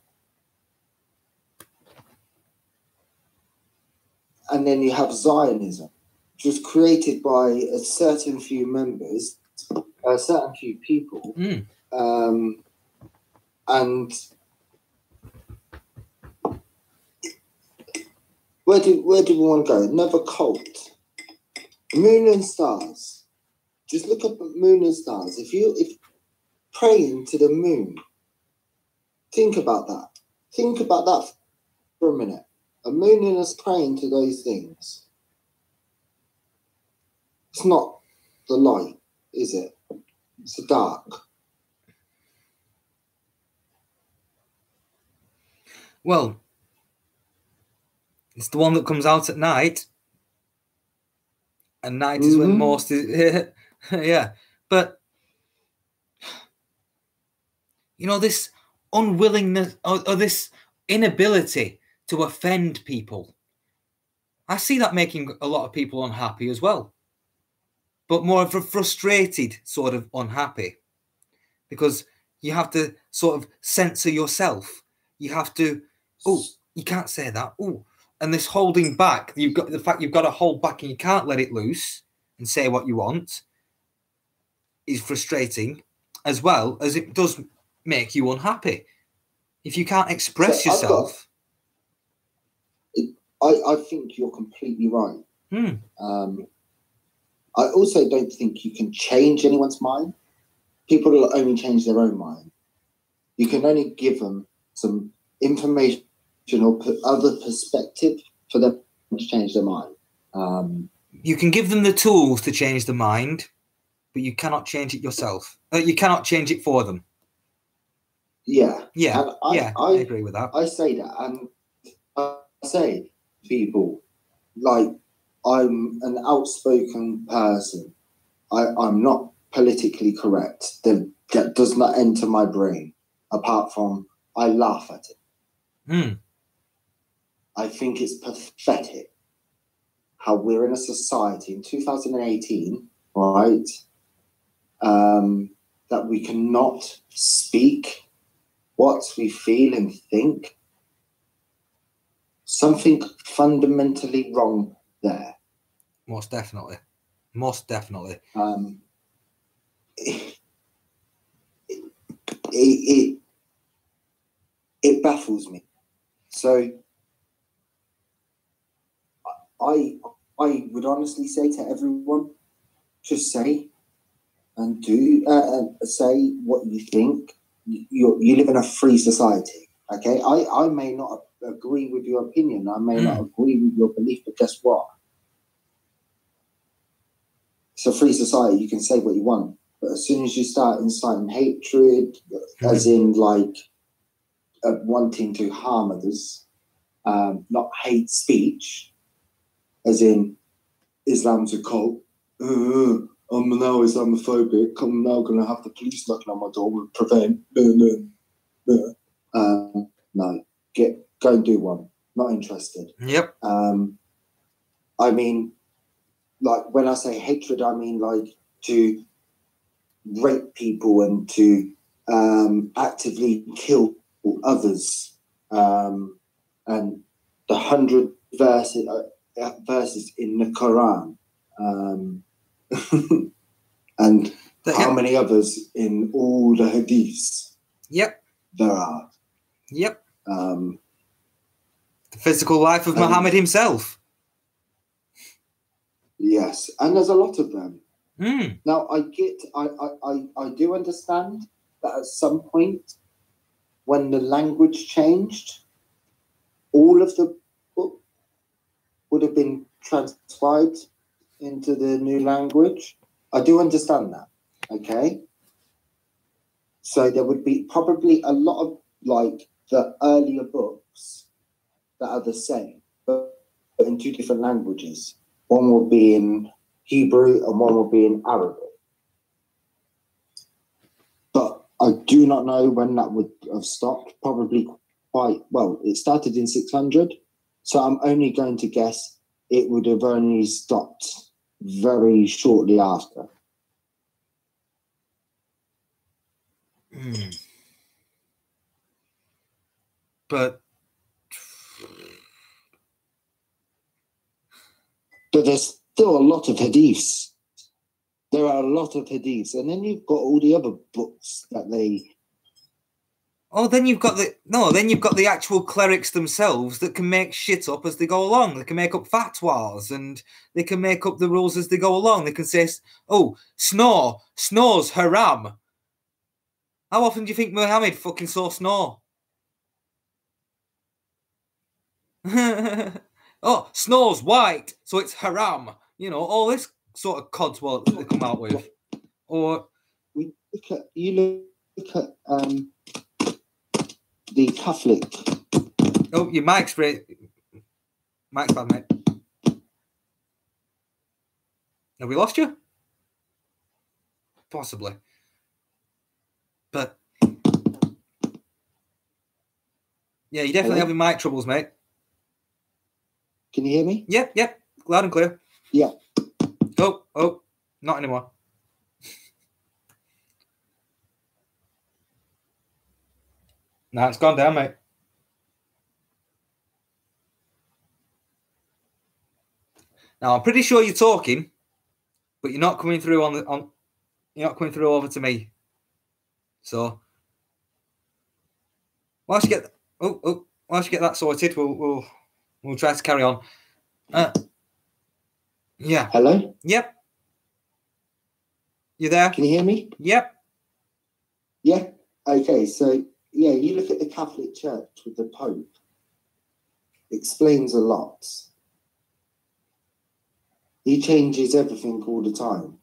And then you have Zionism, which was created by a certain few members, a certain few people, and where do we want to go? Another cult. Moon and stars. Just look up at moon and stars. If praying to the moon, think about that. Think about that for a minute. A moon and us praying to those things. It's not the light, is it? It's the dark. Well, it's the one that comes out at night. and night is when most is. Yeah, but this unwillingness or this inability to offend people, I see that making a lot of people unhappy as well, but more of a frustrated sort of unhappy, because you have to sort of censor yourself. You have to, you can't say that. And this holding back, you've got to hold back and you can't let it loose and say what you want, is frustrating, as well as it does make you unhappy. If you can't express yourself. I think you're completely right. I also don't think you can change anyone's mind. People will only change their own mind. You can only give them some information or other perspective for them to change their mind. You can give them the tools to change the mind, but you cannot change it yourself. You cannot change it for them. Yeah. Yeah. I agree with that. I say that, and I say to people, like, I'm an outspoken person. I'm not politically correct. That does not enter my brain, apart from I laugh at it. I think it's pathetic how we're in a society in 2018, right, that we cannot speak what we feel and think. Something fundamentally wrong there. Most definitely. It baffles me. So I would honestly say to everyone, just say and do say what you think. You live in a free society, okay? I may not agree with your opinion. I may not agree with your belief, but guess what? It's a free society. You can say what you want. But as soon as you start inciting hatred, as in like wanting to harm others, not hate speech, as in Islam's a cult. I'm now Islamophobic. I'm now going to have the police knocking on my door to prevent. No, go and do one. Not interested. Yep. I mean, like when I say hatred, I mean like to rape people and to actively kill others, and the 100 verses in the Quran, and how many others in all the hadiths. Yep. There are. Yep. The physical life of Muhammad himself. Yes, and there's a lot of them. Now I do understand that at some point when the language changed, all of the book would have been transcribed into the new language. I do understand that, okay? So there would be probably a lot of like the earlier books that are the same, but in two different languages. One will be in Hebrew and one will be in Arabic. But I do not know when that would have stopped. Probably quite well. It started in 600, so I'm only going to guess it would have only stopped very shortly after. But there's still a lot of hadiths. There are a lot of hadiths, and then you've got all the other books that they. Then you've got the actual clerics themselves that can make shit up as they go along. They can make up fatwas and they can make up the rules as they go along. They can say, snore's haram. How often do you think Muhammad fucking saw snore? Snore's white, so it's haram. All this sort of codswallop that they come out with. Or you look at the Catholic. Oh, your mic's bad, mate. Have we lost you? Possibly. But yeah, you're definitely having mic troubles, mate. Can you hear me? Yep. Loud and clear. Yeah. Oh, not anymore. Nah, it's gone down, mate. Now I'm pretty sure you're talking, but you're not coming through you're not coming through over to me. So whilst you get that sorted, we'll try to carry on. Yeah. Hello? Yep. You there? Can you hear me? Yep. Yeah. Okay, so yeah, you look at the Catholic Church with the Pope. Explains a lot. He changes everything all the time.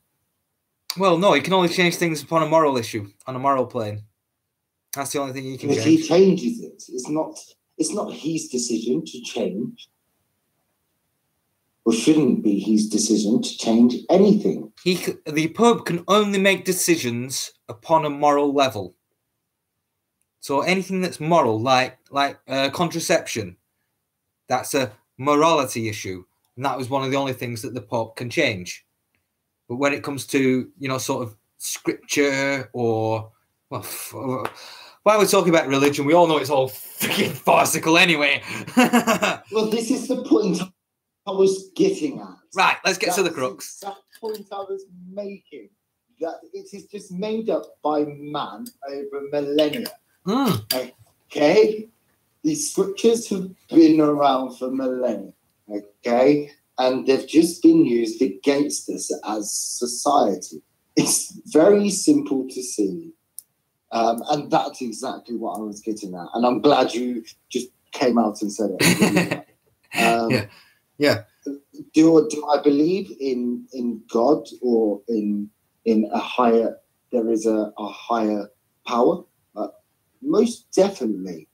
Well, no, he can only change things upon a moral issue, on a moral plane. That's the only thing he can If change. he changes it, it's not his decision to change. Or shouldn't be his decision to change anything. The Pope can only make decisions upon a moral level. So anything that's moral, like contraception, that's a morality issue, and that was one of the only things that the Pope can change. But when it comes to sort of scripture or why are we talking about religion? We all know it's all freaking farcical anyway. Well, this is the point I was getting at. Right, let's get to the crux. That point I was making. That it is just made up by man over millennia. Okay? These scriptures have been around for millennia. Okay? And they've just been used against us as society. It's very simple to see. And that's exactly what I was getting at. And I'm glad you just came out and said it. Yeah. Do I believe in God or in a higher? There is a higher power. Most definitely.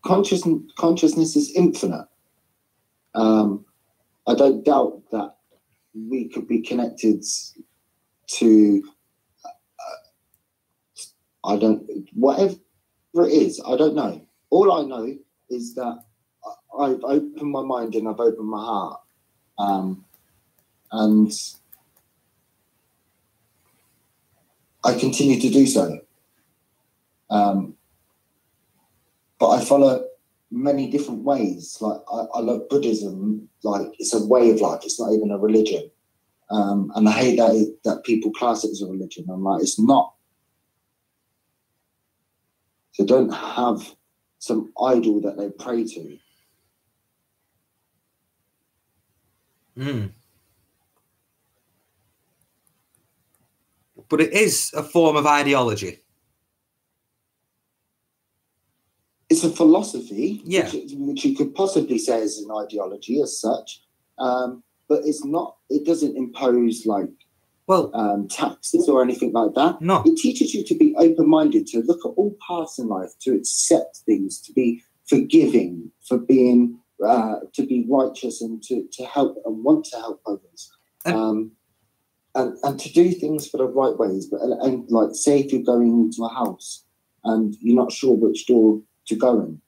Consciousness is infinite. I don't doubt that we could be connected to. Whatever it is, I don't know. All I know is that I've opened my mind and I've opened my heart, and I continue to do so. But I follow many different ways. Like I love Buddhism. Like it's a way of life. It's not even a religion. And I hate that people class it as a religion. I'm like, it's not. So don't have some idol that they pray to. But it is a form of ideology. It's a philosophy, yeah, which you could possibly say is an ideology as such, but it's not. It doesn't impose taxes or anything like that. No, it teaches you to be open-minded, to look at all paths in life, to accept things, to be forgiving, for being to be righteous, and to help and want to help others, and to do things for the right ways. But and like, say if you're going into a house and you're not sure which door to go in,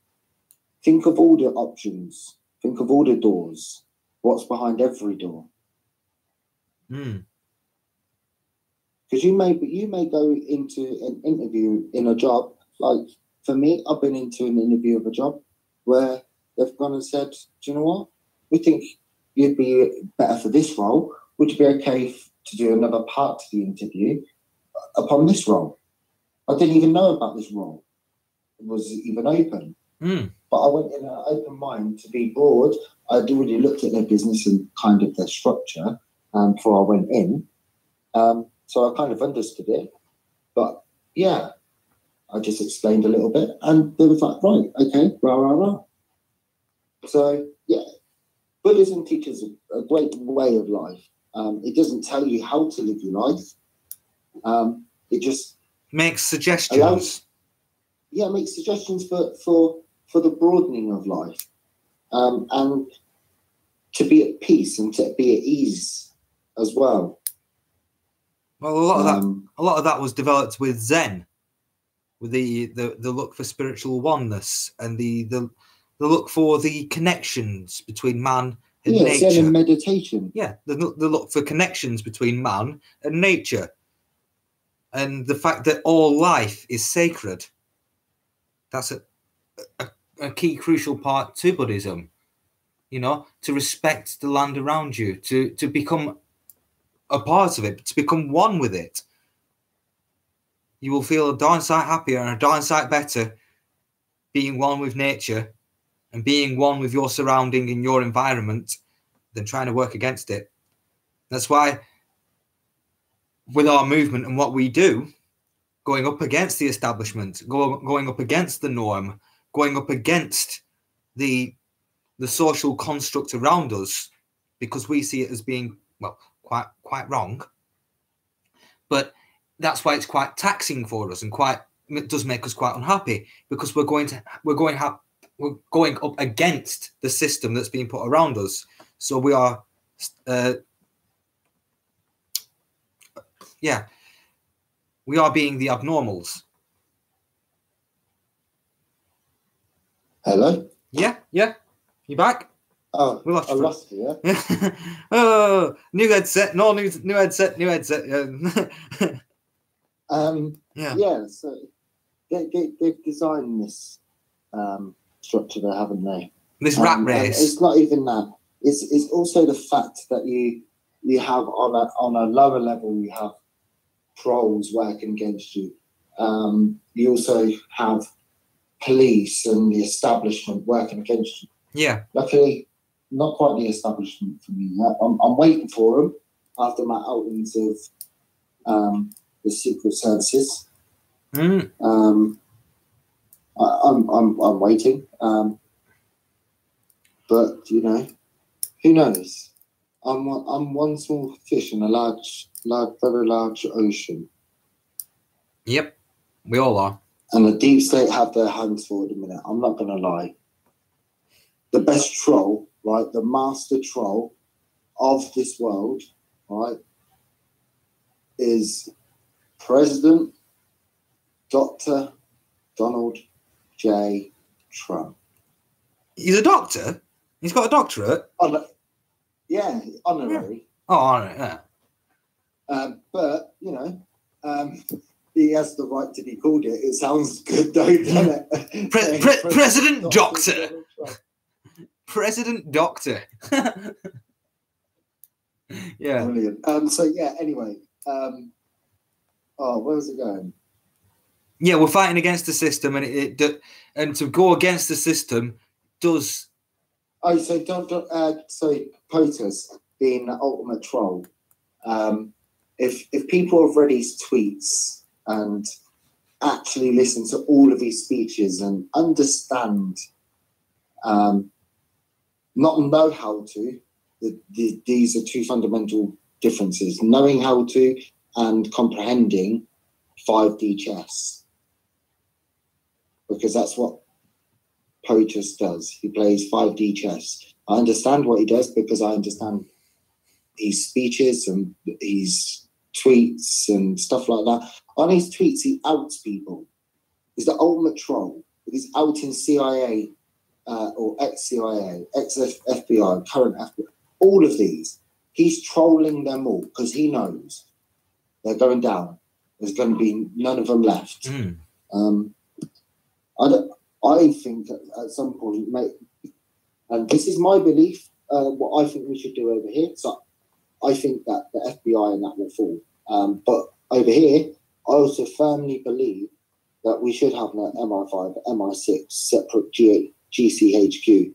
think of all the options, think of all the doors, what's behind every door. Because you may go into an interview in a job. Like for me, I've been into an interview of a job where they've gone and said, do you know what, we think you'd be better for this role, would you be okay to do another part to the interview upon this role? I didn't even know about this role. Was even open, but I went in an open mind to be broad. I'd already looked at their business and kind of their structure before I went in, so I kind of understood it. But yeah, I just explained a little bit, and they was like, right, okay, rah. So yeah, Buddhism teaches a great way of life. It doesn't tell you how to live your life. It just makes suggestions. Make suggestions for the broadening of life, and to be at peace and to be at ease as well. Well, a lot of that was developed with Zen, with the look for spiritual oneness and the look for the connections between man and nature. Zen and meditation. Yeah, the look for connections between man and nature, and the fact that all life is sacred. That's a key crucial part to Buddhism. You know, to respect the land around you, to become a part of it, to become one with it. You will feel a darn sight happier and a darn sight better being one with nature and being one with your surrounding and your environment than trying to work against it. That's why with our movement and what we do, going up against the establishment, going up against the norm, going up against the social construct around us, because we see it as being, well, quite wrong. But that's why it's quite taxing for us, and it does make us quite unhappy, because we're going up against the system that's being put around us. So we are, we are being the abnormals. Hello? Yeah. You back? Oh, we lost I lost you. Yeah? Oh, new headset. No, new headset. New headset. Yeah. So they've designed this structure there, haven't they? This rat race. It's not even that. It's also the fact that you have on a lower level, you have trolls working against you. You also have police and the establishment working against you. Yeah. Luckily, not quite the establishment for me yet. I'm waiting for them after my outings of the secret services. I'm waiting. But you know, who knows? I'm one small fish in a very large ocean. Yep, we all are. And the deep state have their hands full at the minute. I'm not going to lie. The best troll, right, the master troll of this world, right, is President Dr. Donald J. Trump. He's a doctor? He's got a doctorate? Yeah, honorary. Yeah. Oh, honorary, yeah. But, you know, he has the right to be called it. It sounds good, though, doesn't it? President Doctor. President Doctor. Yeah. Brilliant. So, yeah, anyway. Where was it going? Yeah, we're fighting against the system, and and to go against the system does... Oh, so POTUS being the ultimate troll. If people have read his tweets and actually listen to all of his speeches and understand, not know how to, these are two fundamental differences: knowing how to and comprehending 5D chess, because that's what POTUS does. He plays 5D chess. I understand what he does because I understand his speeches and his tweets and stuff like that. On his tweets, he outs people. He's the ultimate troll. He's outing CIA or ex-CIA, ex-FBI, current FBI, all of these. He's trolling them all because he knows they're going down. There's going to be none of them left. I think at some point, and this is my belief, what I think we should do over here. So I think that the FBI and that will fall. But over here, I also firmly believe that we should have an MI5, MI6 separate GCHQ.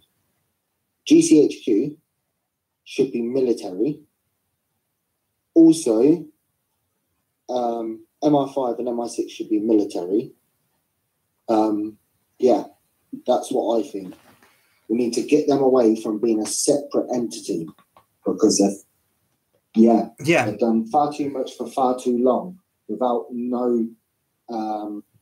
GCHQ should be military. Also, MI5 and MI6 should be military. Yeah, that's what I think. We need to get them away from being a separate entity because they've done far too much for far too long without no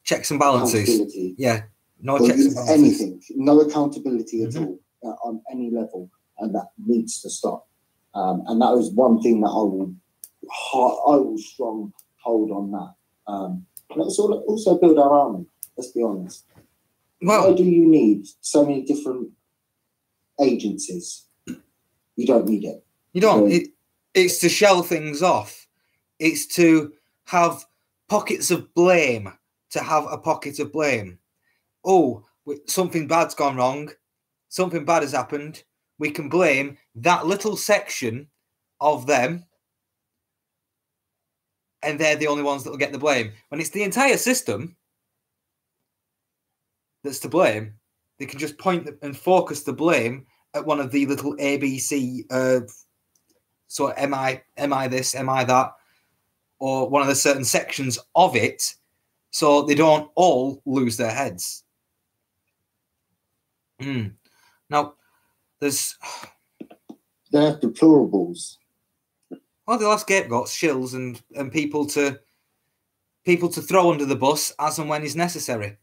checks and balances. Yeah, no checks and balances. Anything, no accountability at all on any level, and that needs to stop. And that was one thing that I will strong hold on that. And let's also build our army. Let's be honest. Well, why do you need so many different agencies? You don't need it. You don't. It's to shell things off. It's to have pockets of blame. To have a pocket of blame. Oh, something bad's gone wrong. Something bad has happened. We can blame that little section of them, and they're the only ones that will get the blame. When it's the entire system that's to blame, they can just point and focus the blame at one of the little ABC, so am I this, am I that, or one of the certain sections of it, so they don't all lose their heads. Now, there's... They're deplorables. Well, they'll have scapegoats, shills, and people to throw under the bus as and when is necessary.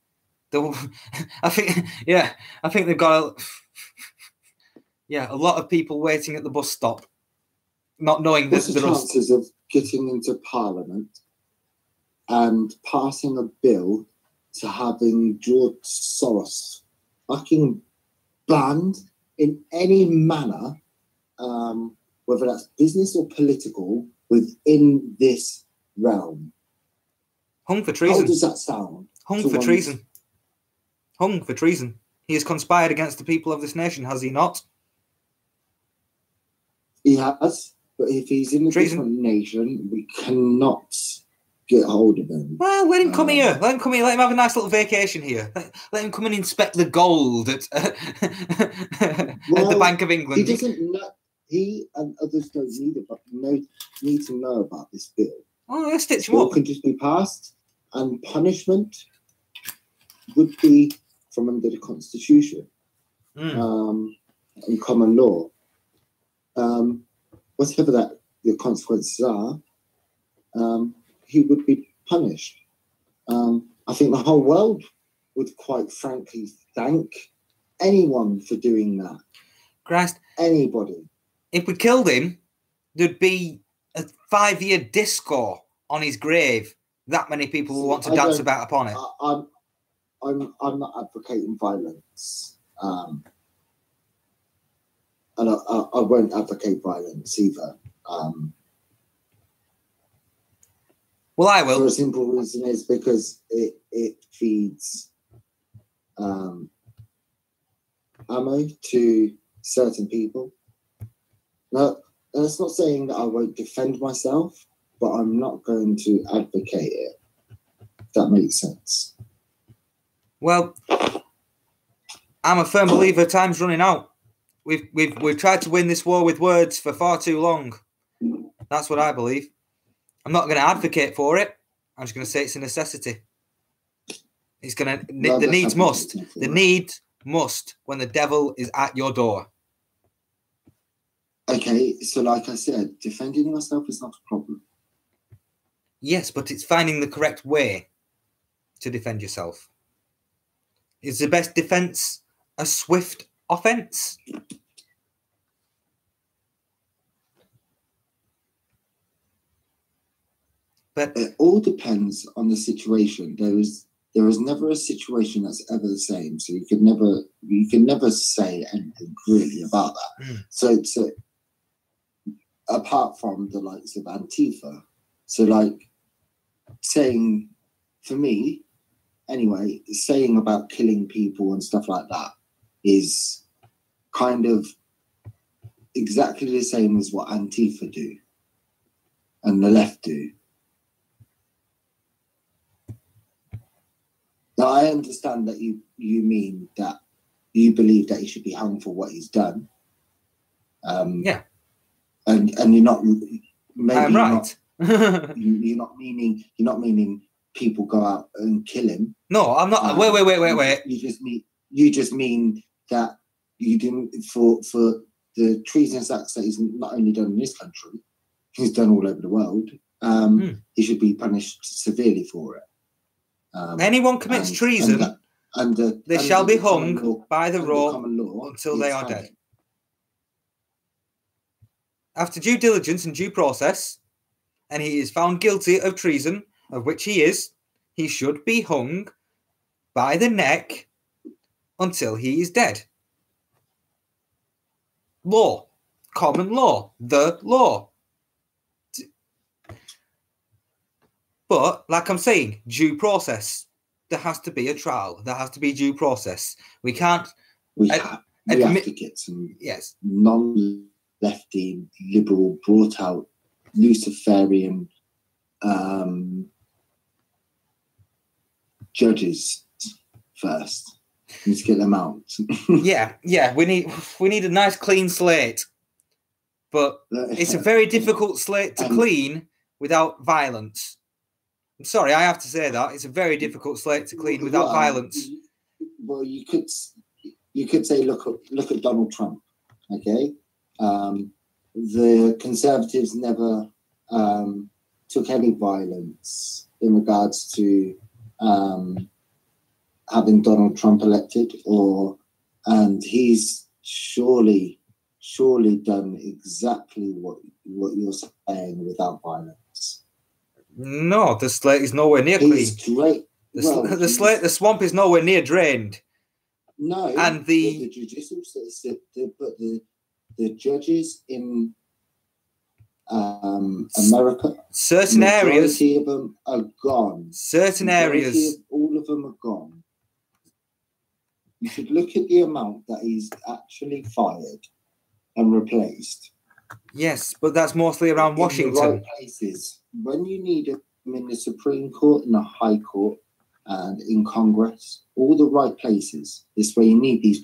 I think they've got a lot of people waiting at the bus stop, not knowing What's the chances of getting into Parliament and passing a bill to having George Soros fucking banned in any manner, whether that's business or political, within this realm? Hung for treason. How does that sound? Hung for treason. Hung for treason. He has conspired against the people of this nation, has he not? He has, but if he's in a different nation, we cannot get hold of him. Well, let him come here. Let him come here. Let him have a nice little vacation here. Let him come and inspect the gold at the Bank of England. He doesn't know. He and others don't need to know about this bill. Oh, let's stitch him bill up. Can just be passed, and punishment would be from under the Constitution and common law. Whatever that the consequences are, he would be punished. I think the whole world would quite frankly thank anyone for doing that. Christ. Anybody. If we killed him, there'd be a 5-year disco on his grave. That many people will want to dance about upon it. I'm not advocating violence. And I won't advocate violence either. Well, I will. For a simple reason is because it feeds ammo to certain people. Now, that's not saying that I won't defend myself, but I'm not going to advocate it. If that makes sense. Well, I'm a firm believer time's running out. We've tried to win this war with words for far too long. That's what I believe. I'm not going to advocate for it. I'm just going to say it's a necessity. It's going to... The needs must. The need must when the devil is at your door. Okay, so like I said, defending myself is not a problem. Yes, but it's finding the correct way to defend yourself. Is the best defense a swift offense? But it all depends on the situation. There is never a situation that's ever the same. So you can never say anything really about that. So apart from the likes of Antifa, so like saying, for me anyway, saying about killing people and stuff like that is kind of exactly the same as what Antifa do and the left do. Now, I understand that you mean that you believe that he should be hung for what he's done. Yeah. And you're not... Maybe I'm right. You're not meaning people go out and kill him. No, I'm not. Wait. You just mean that you didn't... For the treasonous acts that he's not only done in this country, he's done all over the world, he should be punished severely for it. Anyone commits treason, they shall be hung by the rope until they are dead. after due diligence and due process, and he is found guilty of treason, of which he is, he should be hung by the neck until he is dead. Law. Common law. The law. But, like I'm saying, due process. There has to be a trial. There has to be due process. We can't... We have to get some yes. non-lefty, liberal, brought out Luciferian judges first. Let's get them out. yeah. We need a nice clean slate. But it's a very difficult slate to clean without violence. I'm sorry, I have to say that. It's a very difficult slate to clean without violence. Well, you could say, look at Donald Trump, okay? The Conservatives never took any violence in regards to having Donald Trump elected, and he's surely done exactly what you're saying without violence. No, the slate is nowhere near clean. The swamp is nowhere near drained. No, and the judicial system, but the judges in America, certain areas, of them are gone. Certain areas, all of them are gone. You should look at the amount that he's actually fired and replaced. Yes, but that's mostly around Washington. The right places. When you need them in the Supreme Court, in the High Court, and in Congress, all the right places. This way you need these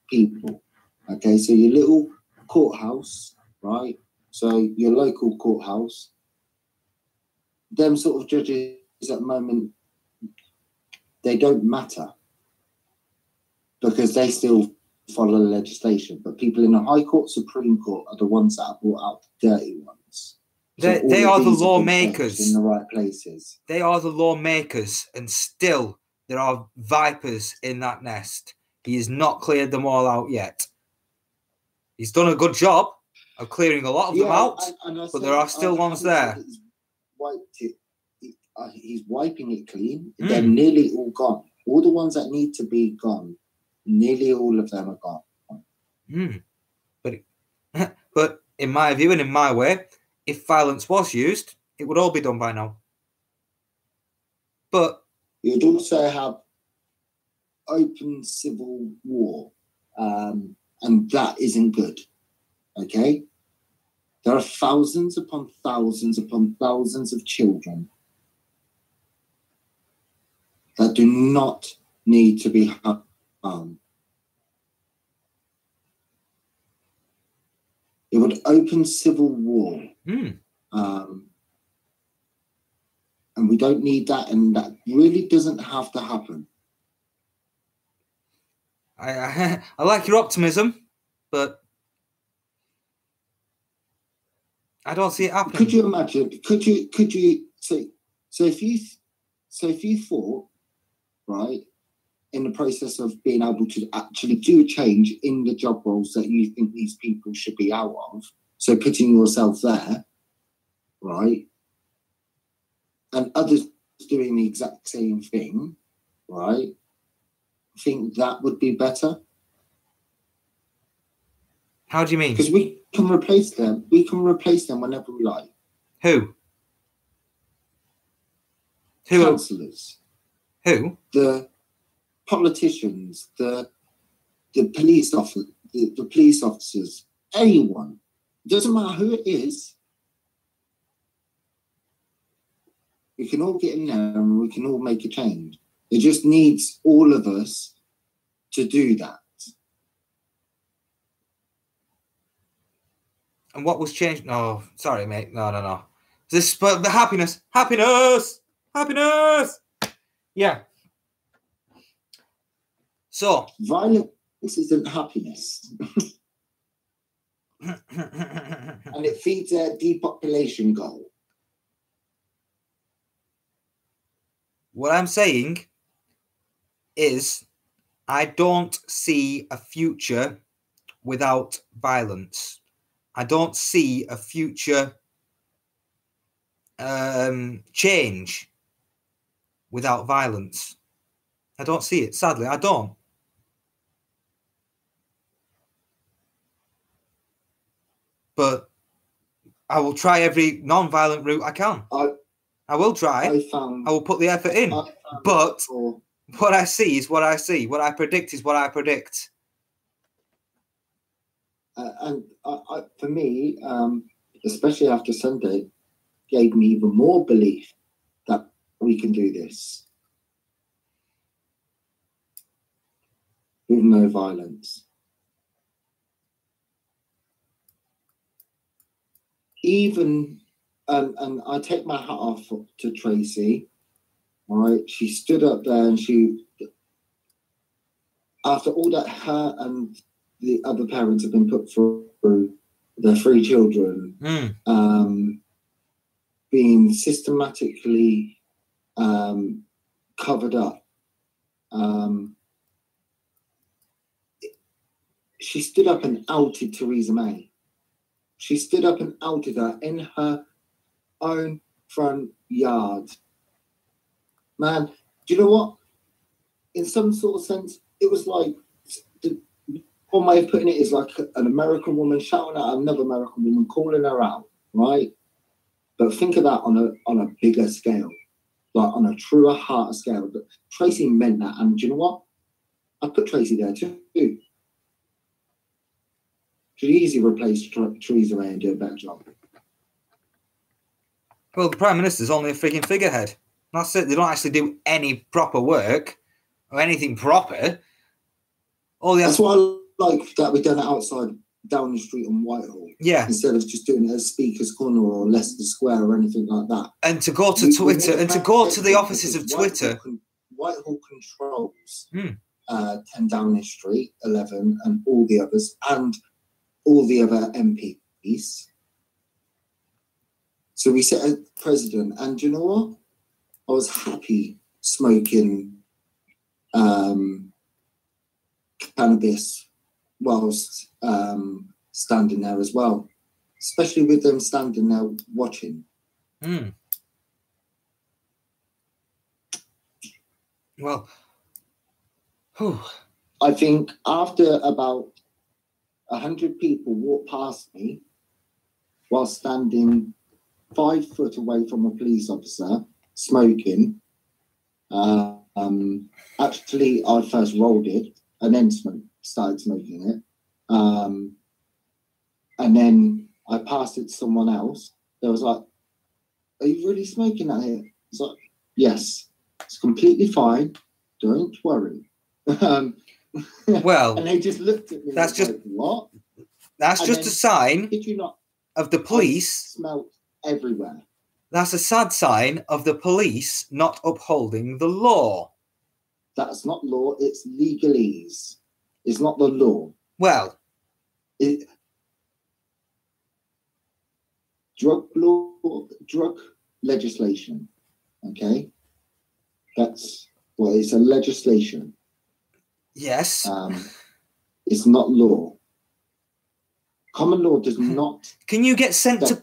people. Okay, so your little courthouse, right? So your local courthouse, them sort of judges at the moment, they don't matter because they still follow legislation. But people in the High Court, Supreme Court are the ones that have brought out the dirty ones. So they are the lawmakers in the right places. They are the lawmakers, and still there are vipers in that nest. He has not cleared them all out yet. He's done a good job of clearing a lot of them out, but there are still ones there. He's wiping it clean. They're nearly all gone. All the ones that need to be gone, nearly all of them are gone. But in my view and in my way, if violence was used, it would all be done by now. But you'd also have open civil war, and that isn't good. Okay? There are thousands upon thousands upon thousands of children that do not need to be harmed. It would open civil war. And we don't need that, and that really doesn't have to happen. I like your optimism, but I don't see it happening. Could you imagine? Could you so if you thought, right, in the process of being able to actually do a change in the job roles that you think these people should be out of, so putting yourself there, right, and others doing the exact same thing, right, I think that would be better. How do you mean? Because we can replace them. We can replace them whenever we like. Who? Councillors. Who? The politicians. The police officer. The police officers. Anyone. It doesn't matter who it is. We can all get in there and we can all make a change. It just needs all of us to do that. And what was changed? No, sorry, mate. No. This, but the happiness. Yeah. So violence isn't happiness, and it feeds a depopulation goal. What I'm saying is, I don't see a future without violence. I don't see a future change without violence. I don't see it. Sadly, I don't. But I will try every non-violent route I can. I will try. I will put the effort in. But what I see is what I see. What I predict is what I predict. And for me, especially after Sunday, gave me even more belief that we can do this with no violence. Even, and I take my hat off to Tracy. All right, she stood up there and she, after all that her and the other parents have been put through, their 3 children, being systematically covered up. She stood up and outed Theresa May. She stood up and outed her in her own front yard. Man, do you know what? In some sort of sense, it was like, one way of putting it is like an American woman shouting at another American woman, calling her out, right? But think of that on a bigger scale, like on a truer, harder scale. But Tracy meant that, and do you know what? I put Tracy there too. Could easily replace Theresa May and do a better job. Well, the Prime Minister's only a freaking figurehead. That's it. They don't actually do any proper work or anything proper. That's why I like that we've done it outside Downing Street and Whitehall. Yeah. Instead of just doing it at Speaker's Corner or Leicester Square or anything like that. And to go to Twitter and to go to the offices of Twitter. Whitehall controls 10 Downing Street, 11, and all the others, and all the other MPs. So we set a president, and you know what? I was happy smoking cannabis whilst standing there as well, especially with them standing there watching. Well, I think after about 100 people walked past me while standing 5 foot away from a police officer smoking. Actually, I first rolled it and then started smoking it. And then I passed it to someone else. They was like, "Are you really smoking that here?" It's like, "Yes, it's completely fine. Don't worry." Well, and they just looked at me. That's just like, what? That's And just a sign of the police. Smelled everywhere. That's a sad sign of the police not upholding the law. That's not law. It's legalese. It's not the law. Well, drug legislation. Okay, it's a legislation. Yes. It's not law. Common law does not. Can you get sent to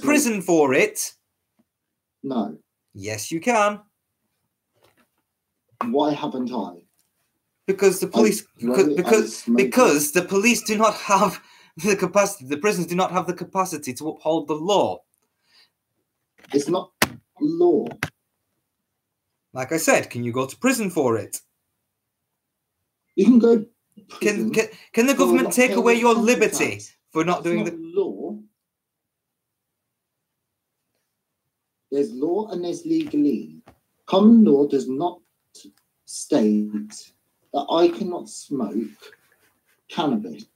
prison for it? No. Yes, you can. Why haven't I? Because the police because the police do not have the capacity. The prisons do not have the capacity to uphold the law. It's not law. Like I said, can you go to prison for it? You can go. Can the government take away your liberty for not doing the law? There's law and there's legalese. Common law does not state that I cannot smoke cannabis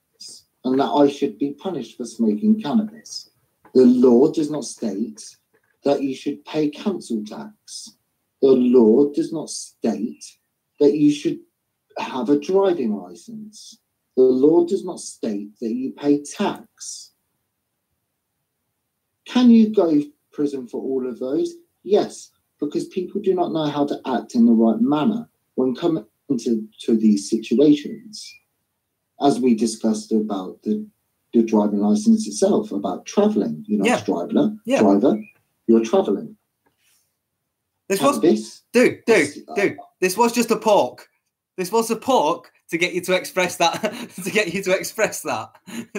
and that I should be punished for smoking cannabis. The law does not state that you should pay council tax. The law does not state that you should have a driving license. The law does not state that you pay tax. Can you go to prison for all of those? Yes, because people do not know how to act in the right manner when coming into these situations. As we discussed about the the driving license itself, about traveling. You're not a driver, you're traveling. This was dude. This was just a poke. This was a poke to get you to express that.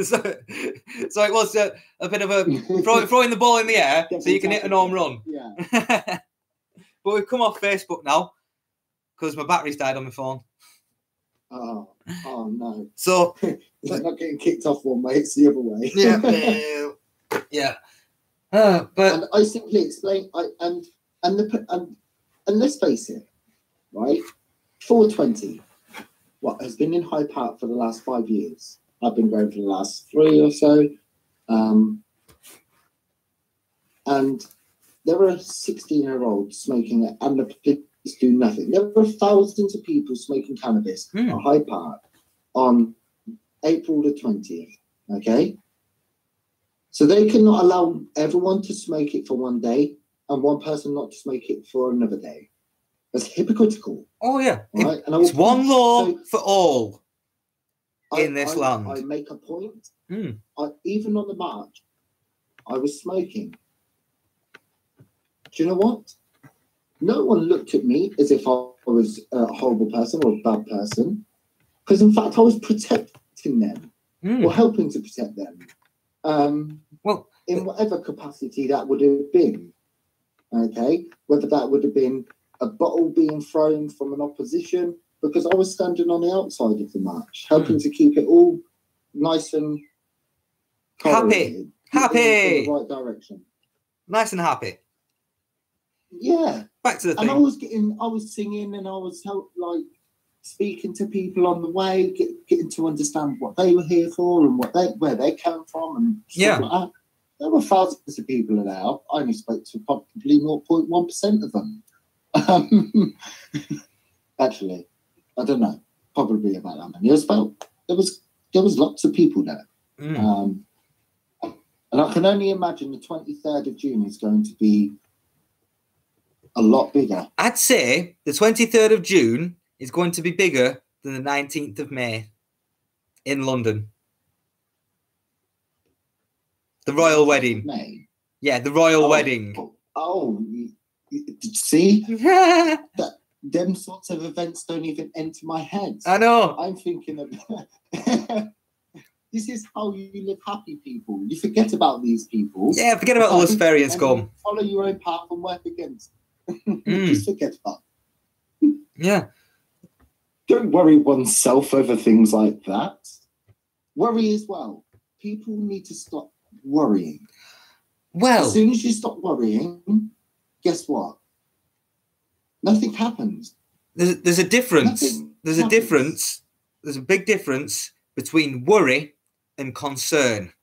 So it was a bit of a throwing the ball in the air so you can hit an home run. Yeah. But we've come off Facebook now because my battery's died on my phone. Oh no. So it's not getting kicked off one way; it's the other way. Yeah. But and I simply explain. And let's face it, right? 420. What has been in Hyde Park for the last 5 years? I've been going for the last 3 or so. And there are 16-year-olds smoking it, and the police do nothing. There were thousands of people smoking cannabis at Hyde Park on April the 20th. Okay? So they cannot allow everyone to smoke it for one day and one person not to smoke it for another day. That's hypocritical. Oh, yeah. Right? It's one law for all in this land. I make a point. Even on the march, I was smoking. Do you know what? No one looked at me as if I was a horrible person or a bad person. Because, in fact, I was protecting them or helping to protect them. Well, in whatever capacity that would have been. Okay? Whether that would have been a bottle being thrown from an opposition, because I was standing on the outside of the march, helping to keep it all nice and happy in the right direction. Nice and happy. Yeah. Back to the thing. And I was singing, and I was speaking to people on the way, getting to understand what they were here for and where they came from and stuff like that. There were thousands of people there. I only spoke to probably 0.1% of them. Actually, I don't know. Probably about that many. There was lots of people there. And I can only imagine the 23rd of June is going to be a lot bigger. I'd say the 23rd of June is going to be bigger than the 19th of May in London. The royal wedding. May? Yeah, the royal wedding. See? Them sorts of events don't even enter my head. I know. I'm thinking of... This is how you live happy, people. You forget about these people. Yeah, forget about all this fairy and scum. Follow your own path and work against. Just forget about it. Yeah. Don't worry oneself over things like that. Worry as well. People need to stop worrying. Well, as soon as you stop worrying, guess what? Nothing happens. There's a difference. There's a difference. There's a big difference between worry and concern.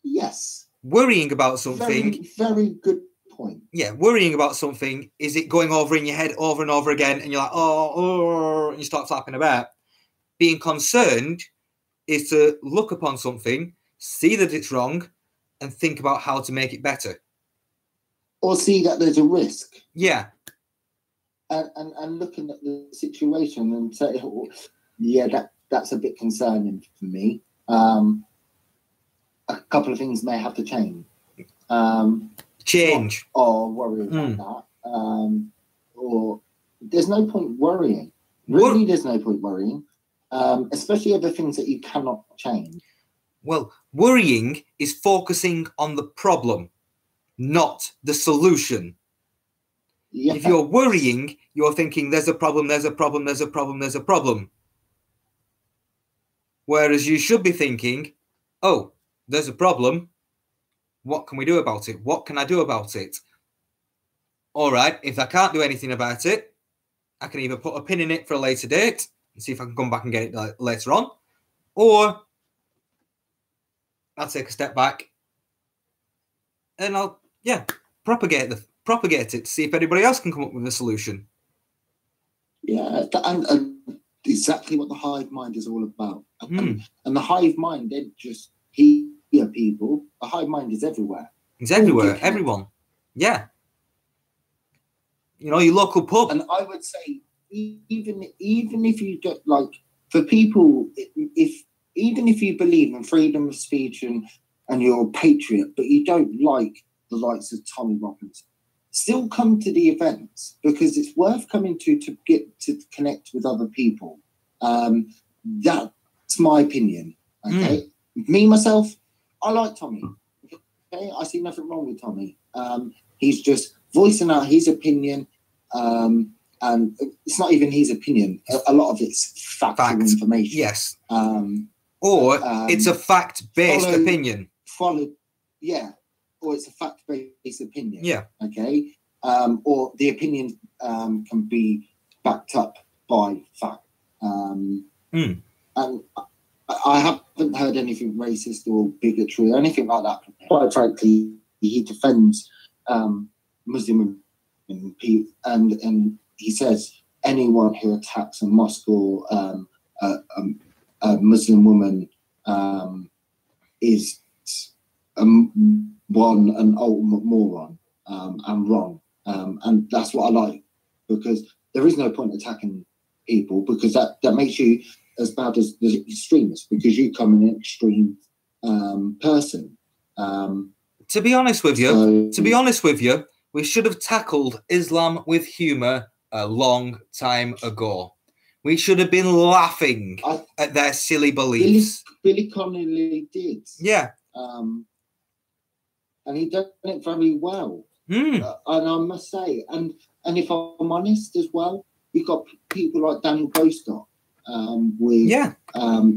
Yes. Worrying about something. Very, very good point. Yeah, worrying about something, is it going over in your head over and over again, and you're like, and you start flapping about. Being concerned is to look upon something, see that it's wrong, and think about how to make it better. Or see that there's a risk. Yeah. And looking at the situation and say, that's a bit concerning for me. A couple of things may have to change. Or worry about that. Or there's no point worrying. Really, there's no point worrying. Especially over things that you cannot change. Well, worrying is focusing on the problem, not the solution. Yes. If you're worrying, you're thinking there's a problem, there's a problem, there's a problem, there's a problem. Whereas you should be thinking, oh, there's a problem. What can we do about it? What can I do about it? All right, if I can't do anything about it, I can either put a pin in it for a later date and see if I can come back and get it later on, or I'll take a step back and I'll, propagate it to see if anybody else can come up with a solution. Yeah, and exactly what the hive mind is all about. And the hive mind, they're just people. The hive mind is everywhere. It's everywhere, everyone. Yeah. You know, your local pub. And I would say, even if you don't, like, for people, if even if you believe in freedom of speech and you're a patriot, but you don't like the likes of Tommy Robinson, still come to the events because it's worth coming to get to connect with other people. That's my opinion. Okay, me myself, I like Tommy. Okay, I see nothing wrong with Tommy. He's just voicing out his opinion, and it's not even his opinion. A lot of it's factual information. Yes. Or it's a fact-based opinion. Or it's a fact-based opinion. Yeah. Okay. Or the opinion can be backed up by fact. And I haven't heard anything racist or bigotry or anything like that. Quite frankly, he defends Muslim women, and he says anyone who attacks a mosque or a Muslim woman is an ultimate moron and wrong. And that's what I like, because there is no point attacking people, because that makes you as bad as the extremists, because you come an extreme person. To be honest with you, we should have tackled Islam with humour a long time ago. We should have been laughing at their silly beliefs. Billy Connolly did. Yeah. And he done it very well. And I must say, and if I'm honest as well, you've got people like Daniel Bostock with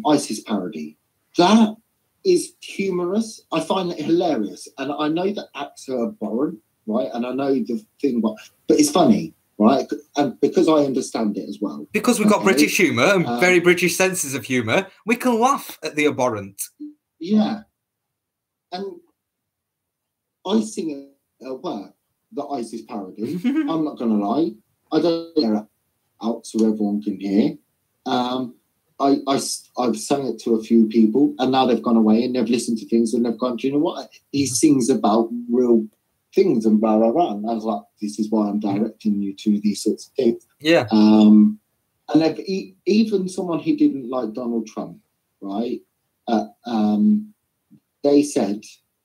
ISIS parody. That is humorous. I find it hilarious. And I know that acts are abhorrent, right? And I know the thing, but it's funny, right? And because I understand it as well. Because we've got British humour and very British senses of humour, we can laugh at the abhorrent. Yeah. And I sing it at work, the ISIS parody. I'm not going to lie. I don't hear it out so everyone can hear. I've sung it to a few people, and now they've gone away and they've listened to things and they've gone, do you know what? He sings about real things and blah, blah, blah. And I was like, this is why I'm directing you to these sorts of things. Yeah. And even someone who didn't like Donald Trump, right? They said,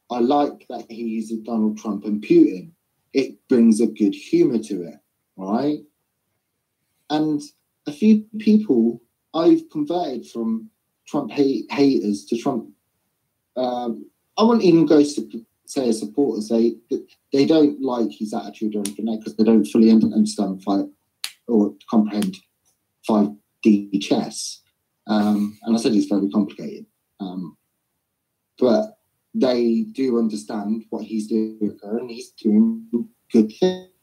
I like that he uses Donald Trump and Putin. It brings a good humour to it, right? And a few people I've converted from Trump haters to Trump. I won't even go to say as supporters. They don't like his attitude or anything like that, because they don't fully understand or comprehend 5D chess. And I said it's very complicated. But they do understand what he's doing, and he's doing good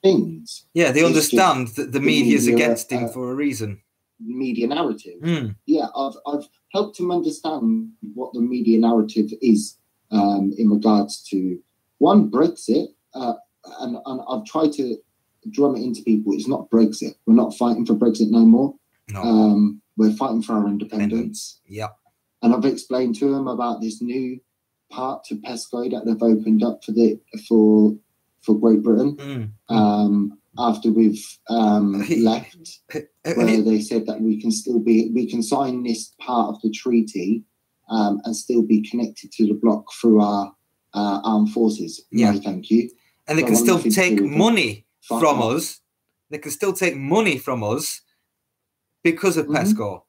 things. Yeah, they understand that the media's against him for a reason. Media narrative. Yeah, I've helped him understand what the media narrative is in regards to one, Brexit, and I've tried to drum it into people. It's not Brexit. We're not fighting for Brexit no more. No. We're fighting for our independence. Yeah. And I've explained to him about this new part to PESCO that they've opened up for Great Britain. After we've left, where they said that we can sign this part of the treaty and still be connected to the bloc through our armed forces. Yeah, no, thank you. And they can still take money from us. They can still take money from us because of PESCO.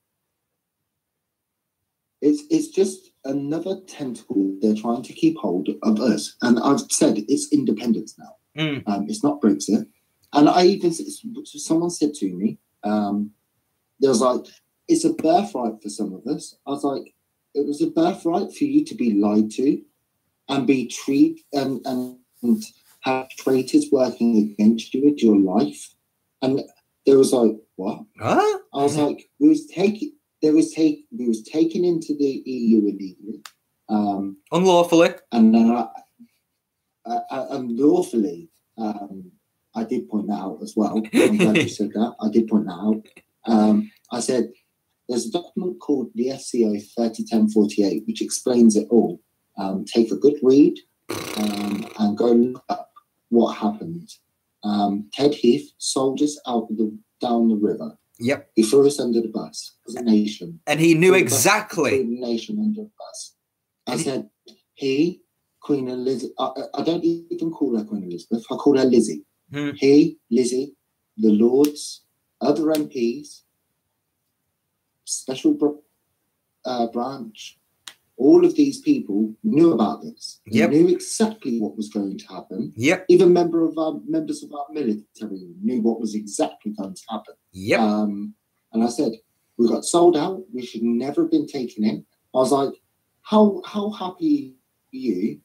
It's just another tentacle they're trying to keep hold of us. And I've said it's independence now. It's not Brexit. And someone said to me, there was like, it's a birthright for some of us. I was like, it was a birthright for you to be lied to and be treated and have traitors working against you with your life. And there was like, what? Huh? I was like, we was taken into the EU illegally. Unlawfully. And then unlawfully. I did point that out as well. I'm glad you said that. I did point that out. I said, there's a document called the SCO 301048, which explains it all. Take a good read and go look up what happened. Ted Heath sold us down the river. Yep. He threw us under the bus as a nation. And he knew exactly. Threw the nation under the bus. I said, Queen Elizabeth, I don't even call her Queen Elizabeth, I call her Lizzie. He, Lizzie, the Lords, other MPs, special branch, all of these people knew about this. They knew exactly what was going to happen. Yep. Even members of our military knew what was exactly going to happen. Yep. And I said, we got sold out. We should never have been taken in. I was like, how happy are you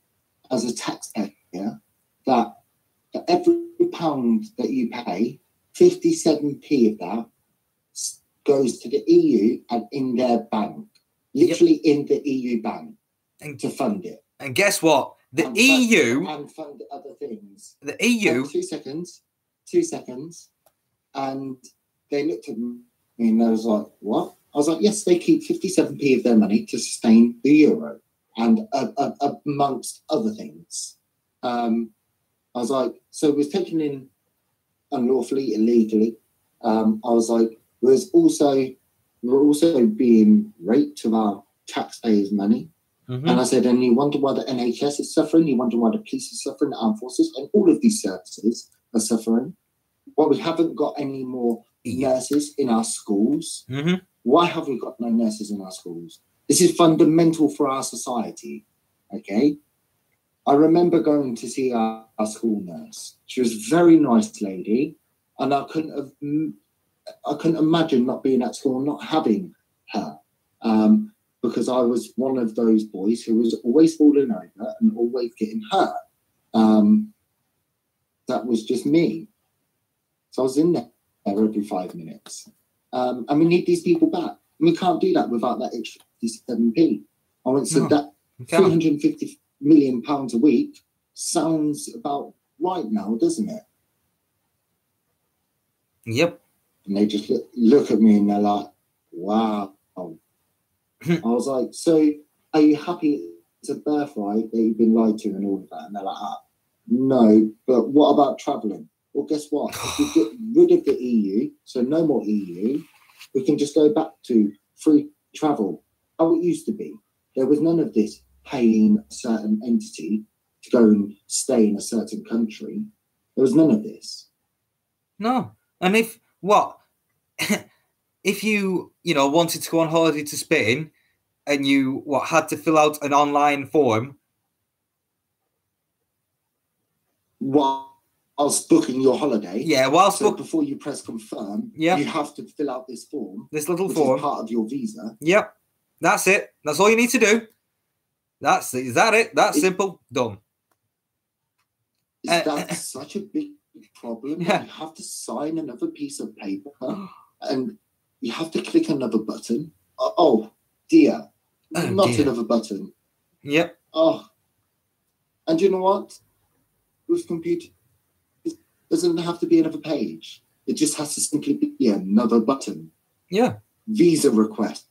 as a taxpayer that for every pound that you pay, 57p of that goes to the EU and in their bank, literally in the EU bank, and to fund it. And guess what? The EU and fund other things. The EU. 2 seconds, and they looked at me and I was like, "What?" I was like, "Yes, they keep 57p of their money to sustain the euro and amongst other things." I was like, "So it was taken in unlawfully, illegally." I was like, we're also being raped of our taxpayers' money. And I said, and you wonder why the NHS is suffering, you wonder why the police is suffering, the armed forces, and all of these services are suffering. Well, we haven't got any more nurses in our schools. Why have we got no nurses in our schools? This is fundamental for our society, okay? I remember going to see our school nurse. She was a very nice lady, and I couldn't imagine not being at school and not having her, because I was one of those boys who was always falling over and always getting hurt. That was just me. So I was in there every 5 minutes. And we need these people back. And we can't do that without that extra 57p. I went, so that £350 million a week sounds about right now, doesn't it? Yep. And they just look at me and they're like, wow. I was like, so are you happy it's a birthright that you've been lied to and all of that? And they're like, no, but what about travelling? Well, guess what? If we get rid of the EU, so no more EU, we can just go back to free travel, how it used to be. There was none of this paying a certain entity to go and stay in a certain country. There was none of this. No. And if you wanted to go on holiday to Spain and you had to fill out an online form whilst booking your holiday. Yeah, before you press confirm, you have to fill out this form. This little which form. Is part of your visa. Yep. That's it. That's all you need to do. Is that it? That's simple. Done. That's such a big problem. Yeah. You have to sign another piece of paper and you have to click another button. Oh dear. Another button. Yep. Oh. And you know what? With computer, it doesn't have to be another page. It just has to simply be another button. Yeah. Visa request.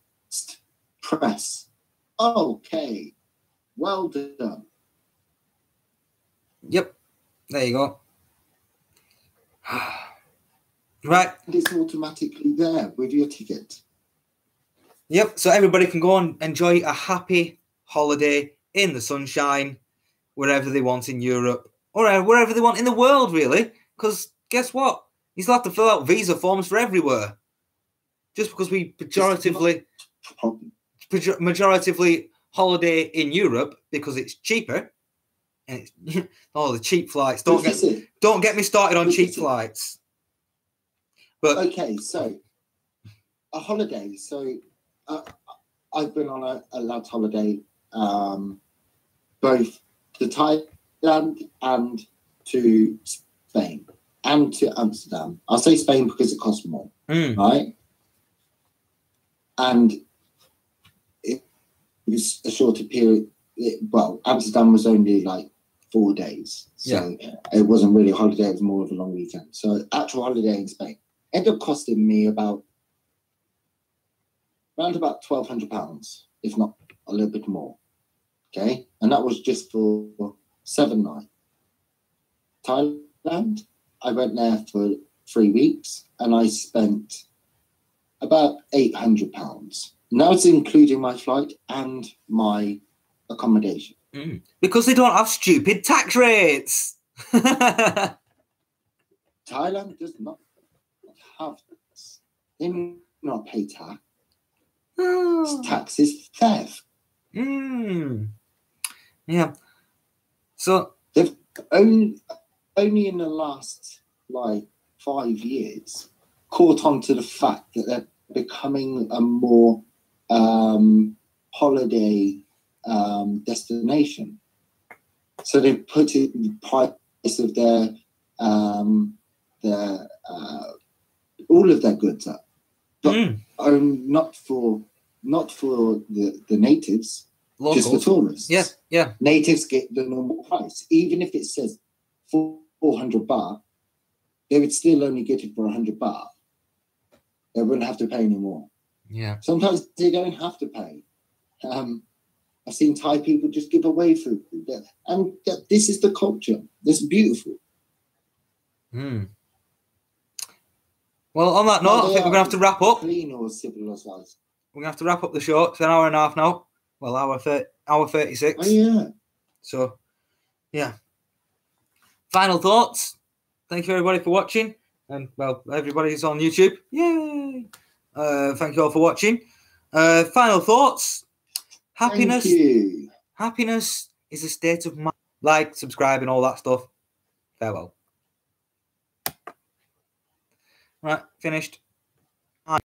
Press. Okay. Well done. Yep. There you go. Right. It's automatically there with your ticket. Yep. So everybody can go and enjoy a happy holiday in the sunshine wherever they want in Europe or wherever they want in the world, really. Because guess what? You still have to fill out visa forms for everywhere. Just because we majoritively holiday in Europe because it's cheaper. And it's, the cheap flights. Don't get me started on cheap flights. But okay, so a holiday. So I've been on a lad's holiday, both to Thailand and to Spain and to Amsterdam. I'll say Spain because it costs more, right? And it was a shorter period. Amsterdam was only like 4 days, so it wasn't really a holiday. It was more of a long weekend. So actual holiday in Spain ended up costing me around about £1,200, if not a little bit more. Okay, and that was just for 7 nights. Thailand, I went there for 3 weeks, and I spent about £800. Now it's including my flight and my accommodation. Because they don't have stupid tax rates. Thailand does not have this. They do not pay tax. Tax is theft. Yeah. So they've only in the last 5 years caught on to the fact that they're becoming a more holiday destination. So they put it in the price of their all of their goods up, but not for the natives, locals. Just for tourists. Yeah. Natives get the normal price, even if it says 400 baht. They would still only get it for 100 baht. They wouldn't have to pay any more. Yeah. Sometimes they don't have to pay. I've seen Thai people just give away food, and this is the culture. This is beautiful. Well, on that note, I think we're going to have to wrap up. Clean or civilized. We're going to have to wrap up the show. It's an hour and a half now. Well, hour 36. Oh, yeah. So, yeah. Final thoughts. Thank you, everybody, for watching. And, well, everybody's on YouTube. Yay! Thank you all for watching. Final thoughts. Happiness. Thank you. Happiness is a state of mind. Like, subscribe, and all that stuff. Farewell. Right, finished.